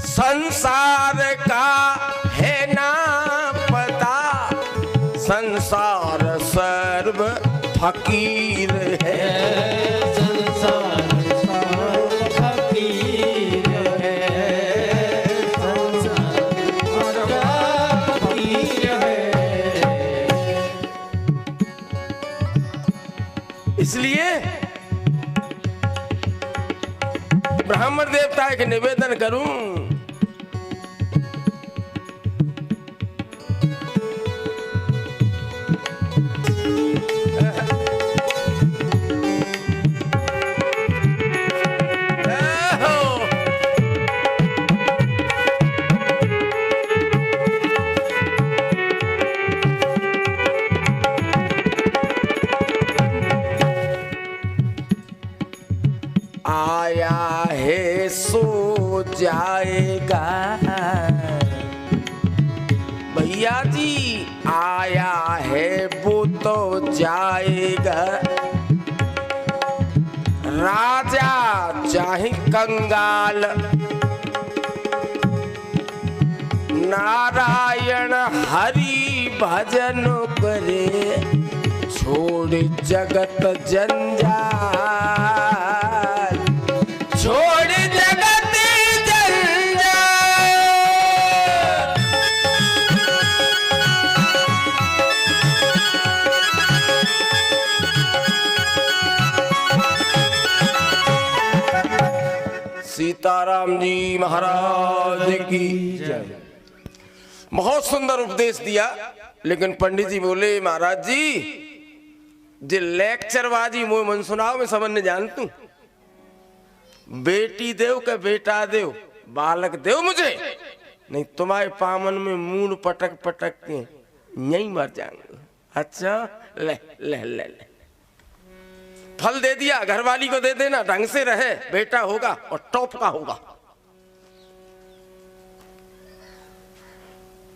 संसार का है ना पता, संसार सर्व फकीर है, संसार सर्व फकीर है, संसार सर्व फकीर है। इसलिए ब्राह्मण देवता के निवेदन करूं, आया है सो जाएगा, भैया जी आया है वो तो जाएगा, राजा चाहे कंगाल, नारायण हरि भजन करे, छोड़ जगत जंजाल, छोड़ जगत जंजाल। सीताराम जी महाराज की जय। बहुत सुंदर उपदेश दिया, लेकिन पंडित जी बोले महाराज जी जे लेक्चरबाजी मोह मन सुनाओ मैं समझ नहीं जानतू, बेटी देव का बेटा देव बालक देव मुझे, नहीं तुम्हारे पामन में मूड पटक पटक के यहीं मर जाएंगे। अच्छा ले ले ले ले, फल दे दिया, घरवाली को दे देना, ढंग से रहे, बेटा होगा और टॉप का होगा।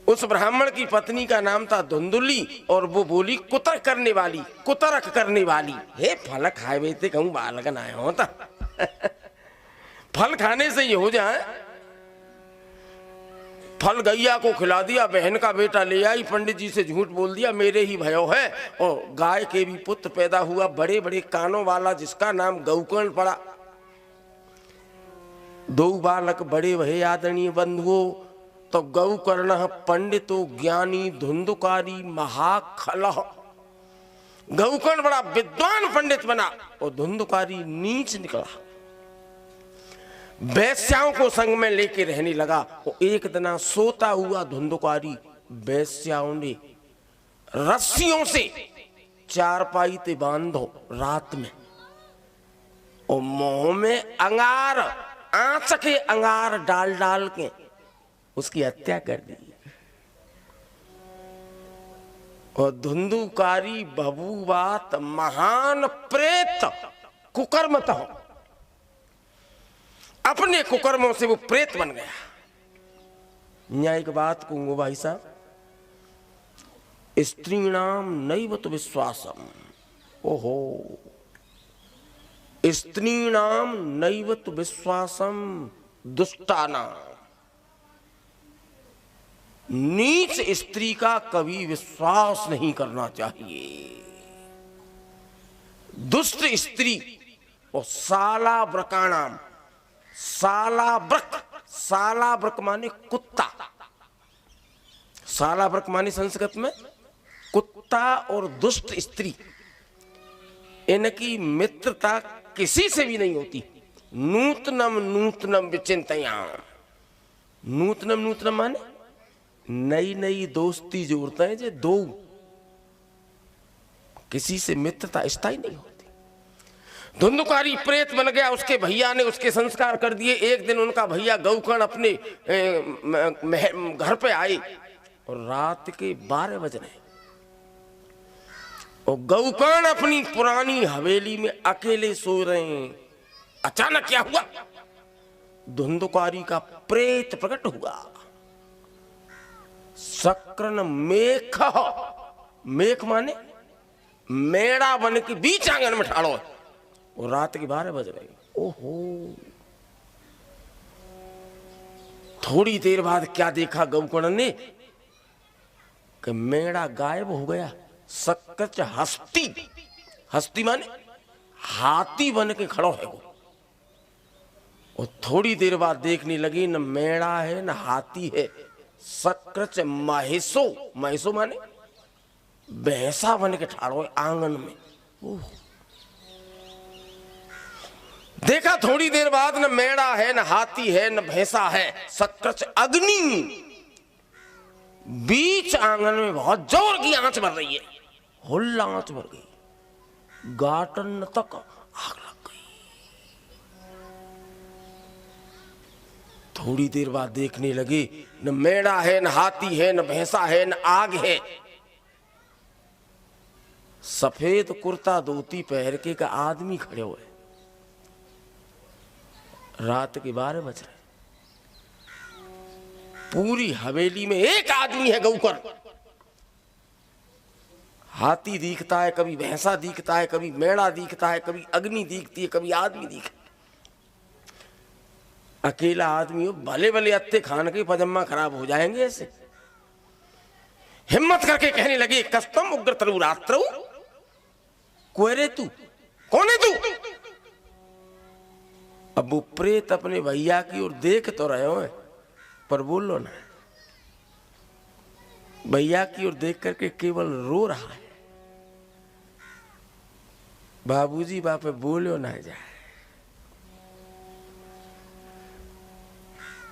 उस ब्राह्मण की पत्नी का नाम था धुंधुली, और वो बोली कुतर्क करने वाली, कुतर्क करने वाली। हे फल खाए बेते कहूं बालक ना होता फल खाने से ये हो जाए। फल गैया को खिला दिया, बहन का बेटा ले आई, पंडित जी से झूठ बोल दिया मेरे ही भयो है, और गाय के भी पुत्र पैदा हुआ, बड़े बड़े कानों वाला, जिसका नाम गौकर्ण पड़ा। दो बालक बड़े भये आदरणीय बंधुओं, तो गौकर्ण पंडितो ज्ञानी धुंधुकारी महाखलह। गौकर्ण बड़ा विद्वान पंडित बना और धुंधुकारी नीच निकला। वैश्याओं को संग में लेके रहने लगा। और एक दिन सोता हुआ धुंधुकारी वैश्याओं ने रस्सियों से चारपाई ते बांधो रात में, और मुंह में अंगार, आंच के अंगार डाल डाल के उसकी हत्या कर दी। और धुंधुकारी बबूवात महान प्रेत कुकर्मत हो, अपने कुकर्मों से वो प्रेत बन गया। न्याय की बात कहूंगा भाई साहब, स्त्रीणाम नैवत विश्वासम, ओहो, स्त्रीणाम नैवत विश्वासम दुष्टानाम, नीच स्त्री का कभी विश्वास नहीं करना चाहिए। दुष्ट स्त्री और सालाव्रकाणाम, सालाव्रक माने कुत्ता, सालाव्रक माने संस्कृत में कुत्ता, और दुष्ट स्त्री, इनकी मित्रता किसी से भी नहीं होती। नूतनम नूतनम विचिंतयाम, नूतनम नूतनम माने नई नई दोस्ती जोड़ते हैं जो दो, किसी से मित्रता स्थायी नहीं होती। धुंधुकारी प्रेत बन गया, उसके भैया ने उसके संस्कार कर दिए। एक दिन उनका भैया गौकर्ण अपने घर पे आए और रात के 12 बज रहे, और गौकर्ण अपनी पुरानी हवेली में अकेले सो रहे हैं। अचानक क्या हुआ, धुंधुकारी का प्रेत प्रकट हुआ। शक्रन मेख, मेख माने मेड़ा बन के बीच आंगन में ठाड़ो, और रात के 12 बज रहे। ओहो, थोड़ी देर बाद क्या देखा गौकर्ण ने कि मेड़ा गायब हो गया। सक्कच हस्ती, हस्ती माने हाथी बन के खड़ो है वो। और थोड़ी देर बाद देखने लगी, न मेड़ा है न हाथी है, सक्रच महिषो, महिषो माने भैंसा बन के ठाड़ो है आंगन में। देखा थोड़ी देर बाद, न मेड़ा है न हाथी है न भैंसा है, सक्रच अग्नि, बीच आंगन में बहुत जोर की आंच बढ़ रही है, हुल्ला आंच बढ़ गई, गाटन तक आग लग गई। थोड़ी देर बाद देखने लगे, न मेड़ा है न हाथी है न भैंसा है न आग है, सफेद कुर्ता धोती पहन के का आदमी खड़े हुए। रात के 12 बज रहे, पूरी हवेली में एक आदमी है गौकर्ण। हाथी दिखता है, कभी भैंसा दिखता है, कभी मेड़ा दिखता है, कभी अग्नि दिखती है, कभी आदमी दिखता है। अकेला आदमी हो, भले भले अत्ते खान के पजम्मा खराब हो जाएंगे ऐसे। हिम्मत करके कहने लगे, कस्तम उग्र तरु रात्रौ, कोरे तू, कौन है तू? अब वो प्रेत अपने भैया की ओर देख तो रहे हो, पर बोलो ना। भैया की ओर देख करके केवल रो रहा है। बाबूजी बापे बोलो ना जाए।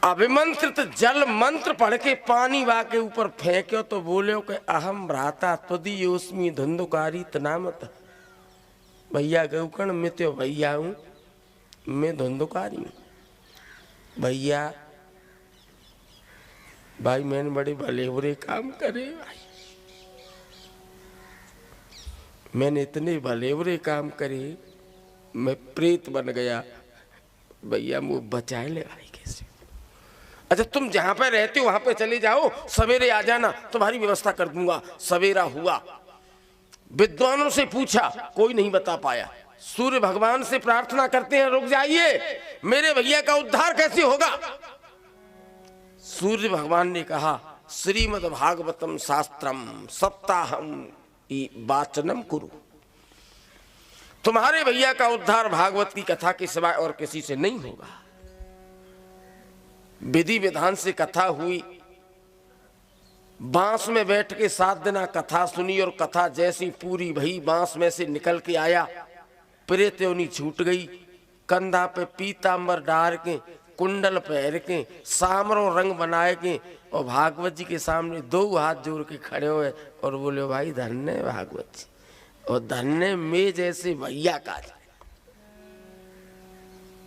अभिमंत्रित जल मंत्र पढ़ के पानी वा के ऊपर फेंक्यो तो बोलो कि अहम भ्राता त्वदीयोस्मि धुंधुकारी तनामत। भैया गौकर्ण मैं तो भैया हूं, मैं धुंधुकारी हूं। भैया भाई मैंने बड़े भले बुरे काम करे भाई, मैंने इतने भले बुरे काम करे, मैं प्रेत बन गया। भैया मुझे बचाए ले भाई कैसे? अच्छा तुम जहां पे रहते हो वहां पे चले जाओ, सवेरे आ जाना, तुम्हारी व्यवस्था कर दूंगा। सवेरा हुआ, विद्वानों से पूछा, कोई नहीं बता पाया। सूर्य भगवान से प्रार्थना करते हैं, रुक जाइए, मेरे भैया का उद्धार कैसे होगा? सूर्य भगवान ने कहा, श्रीमद् भागवतम शास्त्रम सप्ताहम वाचनम कुरु। तुम्हारे भैया का उद्धार भागवत की कथा के सिवाय और किसी से नहीं होगा। विधि विधान से कथा हुई, बांस में बैठ के 7 दिन कथा सुनी, और कथा जैसी पूरी भई बांस में से निकल के आया, प्रेत योनि छूट गई। कंधा पे पीतांबर डार के, कुंडल पहन के, सामरो रंग बनाए के, और भागवत जी के सामने दो हाथ जोड़ के खड़े हुए और बोले भाई धन्य भागवत जी, और धन्य में जैसे भैया का।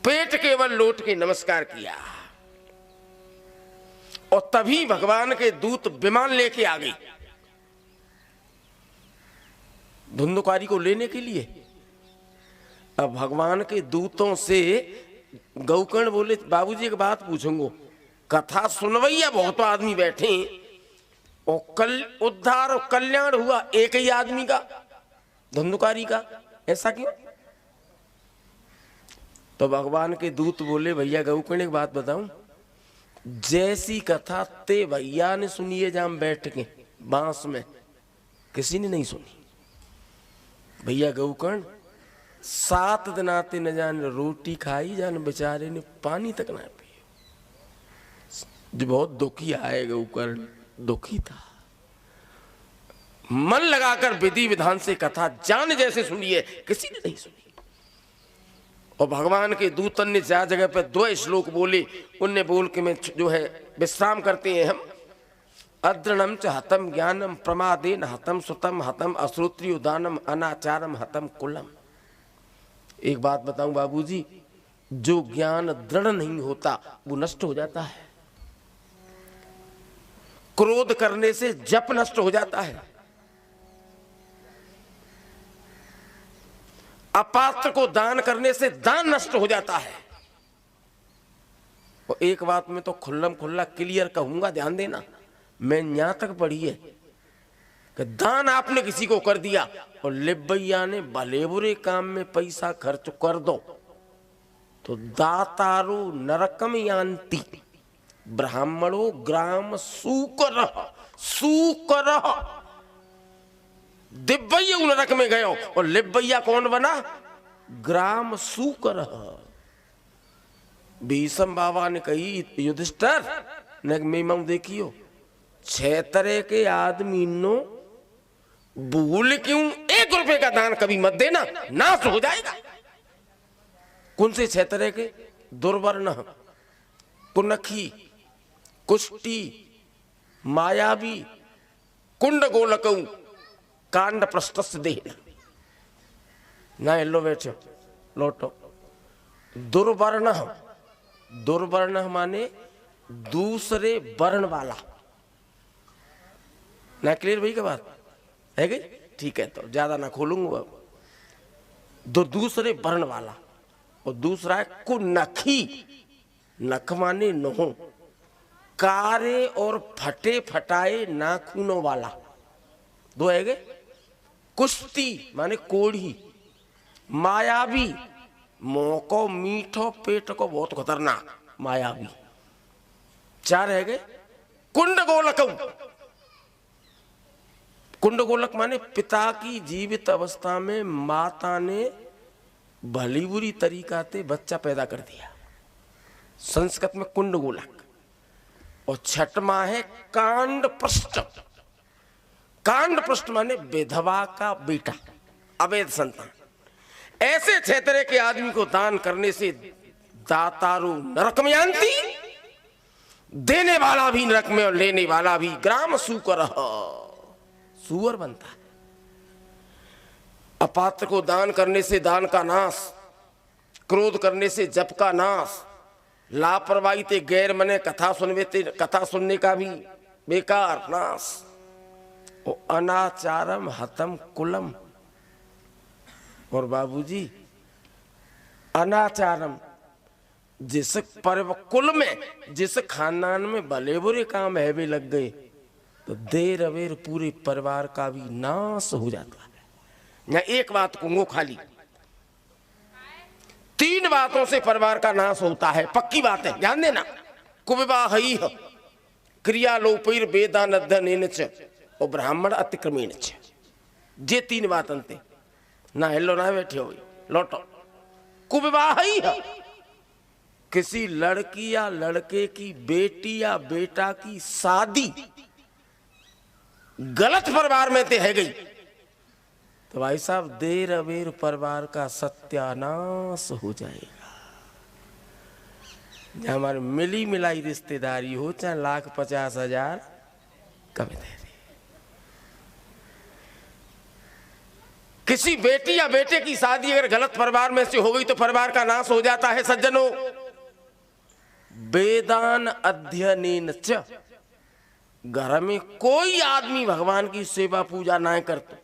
पेट केवल लौट के नमस्कार किया और तभी भगवान के दूत विमान लेके आ गई धुंधुकारी को लेने के लिए। अब भगवान के दूतों से गौकर्ण बोले बाबूजी एक बात पूछूंगा, कथा सुनवैया बहुत आदमी बैठे और कल उद्धार और कल्याण हुआ एक ही आदमी का, धुंधुकारी का, ऐसा क्यों? तो भगवान के दूत बोले भैया गौकर्ण एक बात बताऊं, जैसी कथा ते भैया ने सुनिए जाम बैठ के बांस में, किसी ने नहीं सुनी। भैया गौकर्ण 7 दिन आते न जान रोटी खाई जान बेचारे ने पानी तक ना पिए। जो बहुत दुखी आए गौकर्ण, दुखी था। मन लगाकर विधि विधान से कथा जान जैसे सुनिए, किसी ने नहीं सुनी। और भगवान के दूतन ने जहाँ जगह पर 2 श्लोक बोले, उनने बोल के मैं जो है विश्राम करते हैं हम। अद्रणम च हतम ज्ञानम प्रमादेन हतम सुतम हतम अश्रोत्रिय उदानम अनाचारम हतम कुलम। एक बात बताऊं बाबूजी, जो ज्ञान दृढ़ नहीं होता वो नष्ट हो जाता है। क्रोध करने से जप नष्ट हो जाता है। अपात्र को दान करने से दान नष्ट हो जाता है। और एक बात में तो खुल्लम खुल्ला क्लियर कहूंगा, ध्यान देना, मैं यहां तक पढ़ी है कि दान आपने किसी को कर दिया और लिब्बैया ने भले बुरे काम में पैसा खर्च कर दो तो दातारो नरकम यान्ति ब्राह्मणो ग्राम सूकर सूकर। दिब्बैया नरक में गयो और लिब्बैया कौन बना? ग्राम सूकर। भीष्म बाबा ने कही युधिष्ठिर ने मीमांस देखियो, 6 तरह के आदमी नो भूल क्यों 1 रुपए का दान कभी मत देना, नाश हो जाएगा। कौन से 6 तरह के? दुर्वर्ण, कुनखी, कुष्टी, मायावी, कुंड गोलकऊ, कांड प्रस्तस्य देह। ना लो बैठो लौटो। दुर्वर्ण, दुर्वर्ण माने दूसरे वर्ण वाला। ना क्लियर भाई का बात है गई? ठीक है, तो ज्यादा ना खोलूंगा। दूसरे वर्ण वाला। और दूसरा है कुनखी, नख माने नोह, कारे और फटे फटाए नाखूनों वाला। 2 है गए। कुश्ती माने कोढ़ी, मायावी, मुंह को मीठो पेट को बहुत खतरनाक मायावी। 4 है गए। कुंड गोलक, कुंड गोलक माने पिता की जीवित अवस्था में माता ने भली बुरी तरीका से बच्चा पैदा कर दिया, संस्कृत में कुंड गोलक। और 6वां है कांड पृष्ठ। कांड पृष्ठ माने विधवा का बेटा, अवैध संतान। ऐसे 6 तरह के आदमी को दान करने से दातारू नरक में यान्ति, देने वाला भी नरक में और लेने वाला भी। ग्राम सूकर, सुअर बनता है। अपात्र को दान करने से दान का नाश, क्रोध करने से जप का नाश, लापरवाही ते गैर मने कथा सुनने का भी बेकार नाश। और अनाचारम हतम कुलम। और बाबूजी अनाचारम, जिस पर्व कुल में, जिस खानदान में भले बुरे काम है भी लग गए तो देर अवेर पूरे परिवार का भी नाश हो जाता है। यहाँ एक बात कहूंगा खाली, 3 बातों से परिवार का नाश होता है, पक्की बात है, ध्यान देना। कुविवाहैः क्रियालोपैर वेदानध्ययनेन च और ब्राह्मण अतिक्रमेण च। ये 3 बात अंते ना हेलो ना बैठे हो, लौटो। कुविवाहैः, किसी लड़की या लड़के की बेटी या बेटा की शादी गलत परिवार में ते है गई तो भाई साहब देर अबेर परिवार का सत्यानाश हो जाएगा। जहाँ हमारे मिली मिलाई रिश्तेदारी हो, चाहे 1,50,000 कभी दे दे। किसी बेटी या बेटे की शादी अगर गलत परिवार में से हो गई तो परिवार का नाश हो जाता है सज्जनों। वेदान अध्ययनेन च, घर में कोई आदमी भगवान की सेवा पूजा ना करता,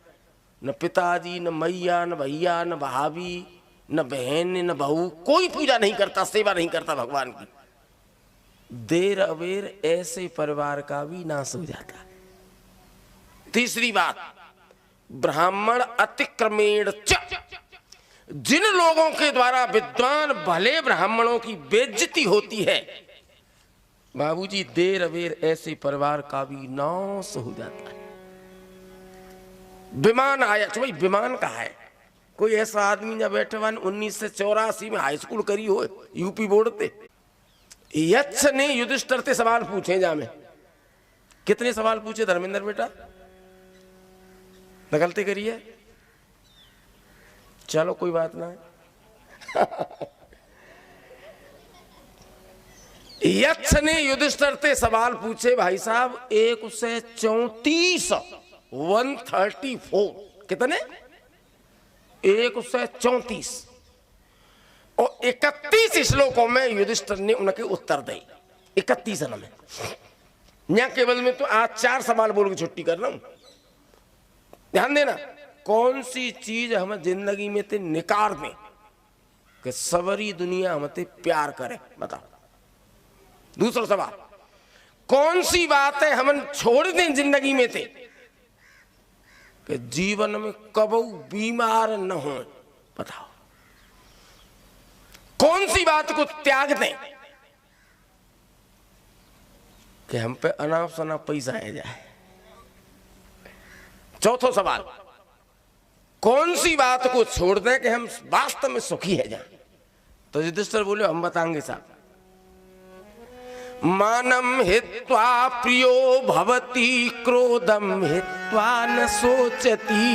न पिताजी, न मैया, न भैया, न भाभी, न बहन, न बहू, कोई पूजा नहीं करता, सेवा नहीं करता भगवान की, देर अबेर ऐसे परिवार का भी नाश हो जाता। तीसरी बात, ब्राह्मण अतिक्रमेण च, जिन लोगों के द्वारा विद्वान भले ब्राह्मणों की बेइज्जती होती है बाबूजी, देर अबेर ऐसे परिवार का भी नाश हो जाता है। विमान आया, भाई विमान कहा है? कोई ऐसा आदमी जब बैठे 1984 में हाई स्कूल करी हो यूपी बोर्ड पे, यक्ष ने युधिष्ठिर से सवाल पूछे। जा में कितने सवाल पूछे धर्मेंद्र बेटा? नकलते करिए, चलो कोई बात ना है। यक्ष ने युधिष्ठिर से सवाल पूछे भाई साहब, 134 134 कितने? 134 और 31 श्लोकों में युधिष्ठिर ने उनके उत्तर दिए। 31 में यहाँ केवल में तो आज 4 सवाल बोल के छुट्टी कर रहा हूं। ध्यान देना, कौन सी चीज हम जिंदगी में ते निकार दें कि सबरी दुनिया हमते प्यार करे, बताओ। दूसरा सवाल, कौन सी बात है हम छोड़ दें जिंदगी में थे कि जीवन में कबू बीमार न हो, बताओ। कौन सी बात को त्याग दें कि हम पे अनाप शनाप पैसा आ जाए। चौथा सवाल, कौन सी बात को छोड़ दें कि हम वास्तव में सुखी है जाए। तो युधिष्ठिर बोले हम बताएंगे साहब, मानम हित्वा प्रियो भवति, क्रोधम हित्वा न सोचती,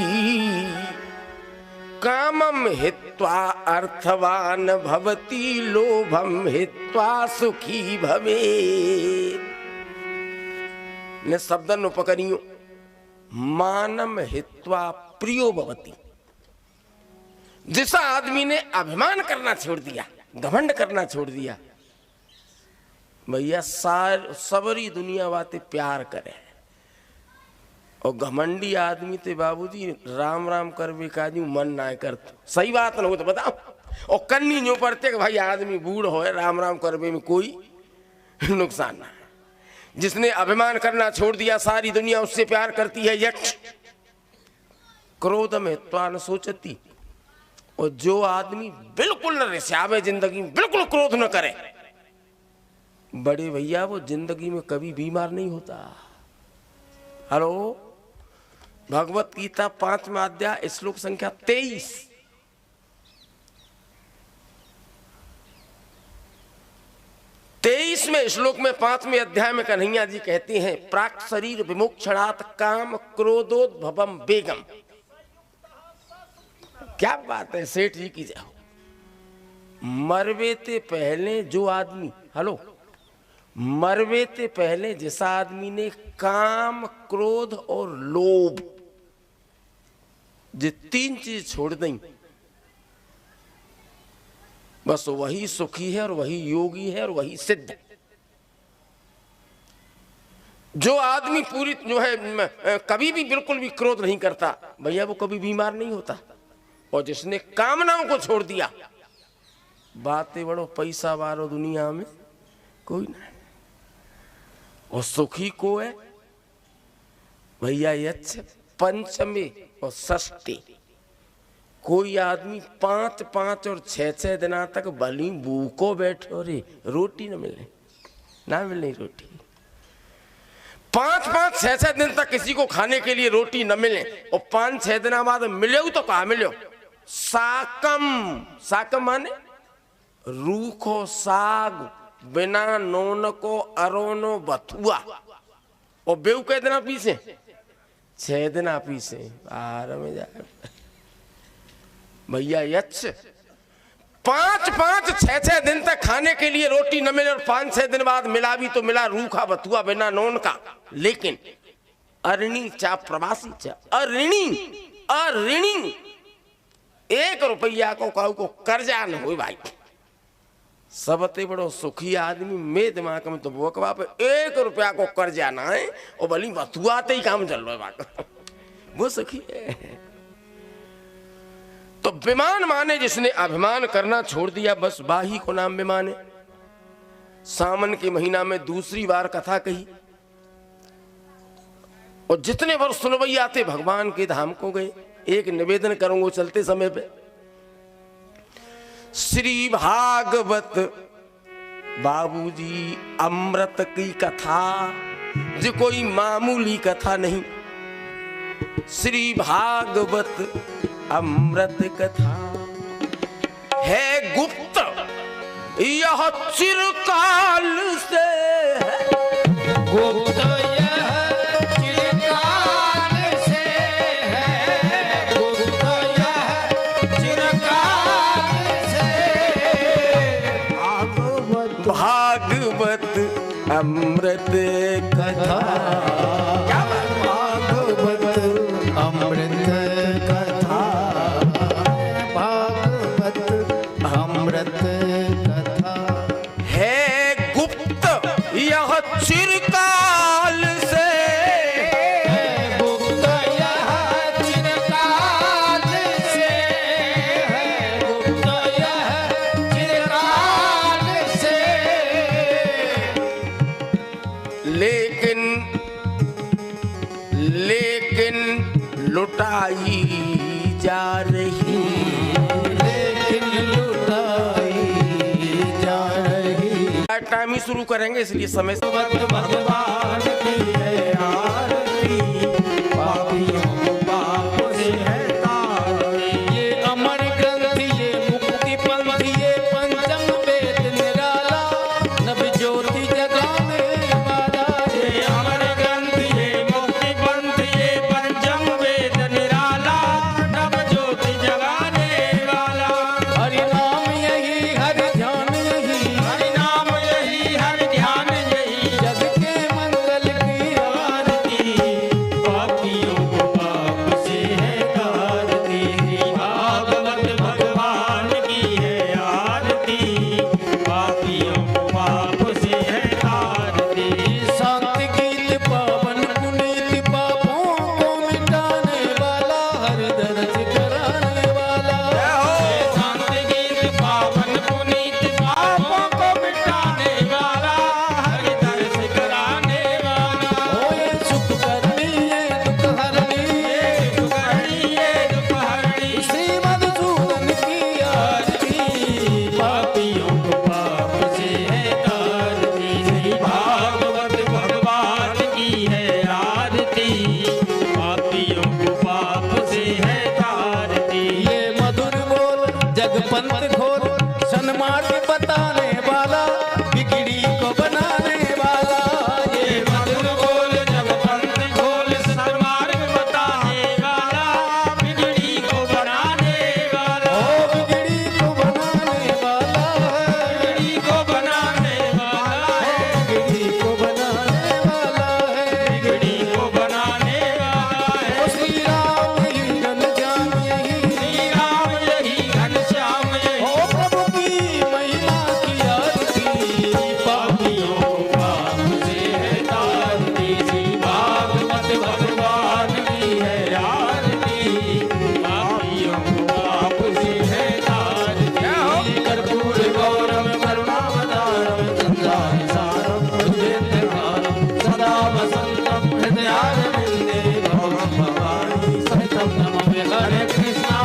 कामम हित्वा अर्थवान भवति, लोभम हित्वा सुखी भवेत्। ने शब्दन उपकरियो, मानम हित्वा प्रियो भवति, जिस आदमी ने अभिमान करना छोड़ दिया, घमंड करना छोड़ दिया, भैया सबरी दुनिया बातें प्यार करे। और घमंडी आदमी ते बाबूजी राम राम कर बेकाजू मन ना कर, सही बात ना हो तो बताओ। और कन्नी न्यू पड़ते कि भाई आदमी बूढ़ हो राम राम करवे में कोई नुकसान ना है। जिसने अभिमान करना छोड़ दिया सारी दुनिया उससे प्यार करती है। यक्ष क्रोध में त्वा न सोचती, और जो आदमी बिल्कुल न रिसावे जिंदगी में, बिल्कुल क्रोध न करे, बड़े भैया वो जिंदगी में कभी बीमार नहीं होता। हेलो, भगवत गीता 5वां अध्याय श्लोक संख्या 23। में श्लोक में 5वें अध्याय में कन्हैया जी कहते हैं, प्राक शरीर विमोक्षणात् काम क्रोधोद्भवम बेगम। क्या बात है सेठ जी की जाओ। मरवे ते पहले जो आदमी, हेलो, मरवे ते पहले जिस आदमी ने काम क्रोध और लोभ ये 3 चीज छोड़ दी, बस वही सुखी है और वही योगी है और वही सिद्ध। जो आदमी पूरी जो है कभी भी बिल्कुल भी क्रोध नहीं करता भैया, वो कभी बीमार नहीं होता। और जिसने कामनाओं को छोड़ दिया, बातें बड़ो पैसा वारो दुनिया में कोई ना, और सुखी को है भैया यक्ष पंचमी और षष्ठी। कोई आदमी 5-5 और 6-6 दिना तक भली भूखो बैठो रे, रोटी न मिले, ना मिले रोटी। 5-5 6-6 दिन तक किसी को खाने के लिए रोटी न मिले, और 5-6 दिन बाद मिले तो कहा मिले साकम। साकम माने रूखो साग, बिना नोन को अरोनो बथुआ। और बेऊ कह देना पीसे 6 दिन पीसे आर में जाए भैया। यक्ष 5-5, 6-6 दिन तक खाने के लिए रोटी न मिले और 5-6 दिन बाद मिला भी तो मिला रूखा बथुआ बिना नोन का। लेकिन अऋणी चा प्रवासी चा अऋणी 1 रुपया को कहू को कर्जा न हो भाई। सबते बड़ो सुखी आदमी में दिमाग में तो बोकवा पे 1 रुपया को कर्जा ना है और भली बथुआते ही काम चल रहा है वो सुखी है। तो विमान माने जिसने अभिमान करना छोड़ दिया, बस बाही को नाम विमान है। सावन के महीना में दूसरी बार कथा कही और जितने वर्ष सुनवई आते भगवान के धाम को गए। एक निवेदन करूंगा चलते समय पे, श्री भागवत बाबूजी अमृत की कथा जो कोई मामूली कथा नहीं। श्री भागवत अमृत कथा है गुप्त, यह चिरकाल से है गुप्त, यह चिरकाल से है गुप्त, यह चिरकाल से। भागवत अमृत कथा, भागवत अमृत कथा, भागवत अमृत कथा है गुप्त, यह चिरकाल से है गुप्त, यह चिरकाल से है गुप्त, यह चिरकाल से। लेकिन लुटाई जा रही, लेकिन लुटाई जा रही। टाइम ही शुरू करेंगे इसलिए समय से भगवान की है आरती, पापियों को पाप से है तारती। ये अमर ग्रंथ, ये मुक्ति पंथ, ये पंचम वेद निराला, नव ज्योति जगाने वाला। ये अमर ग्रंथ, ये मुक्ति पंथ, ये पंचम वेद निराला, नव ज्योति जगाने वाला। हरि नाम यही, हरि ध्यान यही, हरि नाम यही, हरि ध्यान यही, जग के मंगल की आरती, पापियों को पाप से है तारती। भागवत भगवान की है आरती, पापियों को पाप से है तारती। शांति गीत पावन पुनीत, पापों को मिटाने वाला, हर दर्द कराने वाला। शांति गीत पावन पुनीत, पापों को मिटाने वाला, हर दर्द कराने वाला। ओ ये सुख करनी, ये दुख हरनी, ये सुख हरनी, ये दुख हरनी, श्री मधुसूदन की आरती, पापियों को पाप से है तारती। श्री भागवत भगवान की है आरती, पापियों को पाप से है तारती। ये मधुर बोल जगपंथ खोल, सन्मार्ग बताने वाला, बिगड़ी को बनाने वाला। ये मधुर बोल जगपंथ खोल, सन्मार्ग बताने वाला, बिगड़ी को बनाने वाला। ओ बिगड़ी को बनाने वाला है, बिगड़ी को बनाने वाला है, बिगड़ी को बनाने वाला है, बिगड़ी को बनाने वाला है। ओ श्री राम यही घनश्याम यही, श्री राम यही घनश्याम यही, ओ प्रभु की महिमा की आरती, पापियों को पाप से है तारती। श्री भागवत भगवान की है आरती, पापियों को पाप से है तारती। कर्पूर गौरम करुणावतारम, चंद्रासारम भुजगेन्द्रहारम, सदा वसंतम हृदयारविंदे, भवं भवानी सहितं नमामि। हरे कृष्णा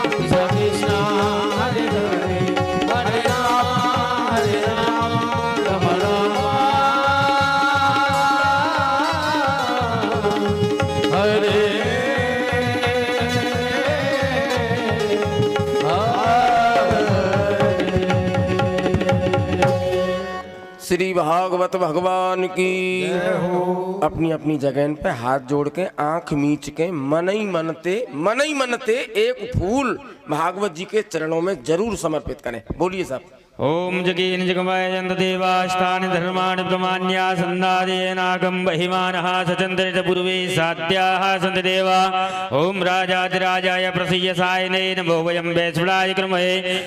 कृष्णा कृष्णा हरे हरे, हरे राम राम राम, हरे श्री भागवत भगवान की। अपनी अपनी जगह पे हाथ जोड़ के आंख मीच के मन ही मनते एक फूल भागवत जी के चरणों में जरूर समर्पित करें। बोलिए साहब। ओम जगीन जगमय जंत देवाष्टानि धर्माणि प्रमाण्या सन्नादेनागम बहिमानः सचन्द्रित पूर्वे साध्याः सन्ति देवा। ओम राजाधिराजाय प्रसीय सायने नमो वयं वैश्वराय कृमहे।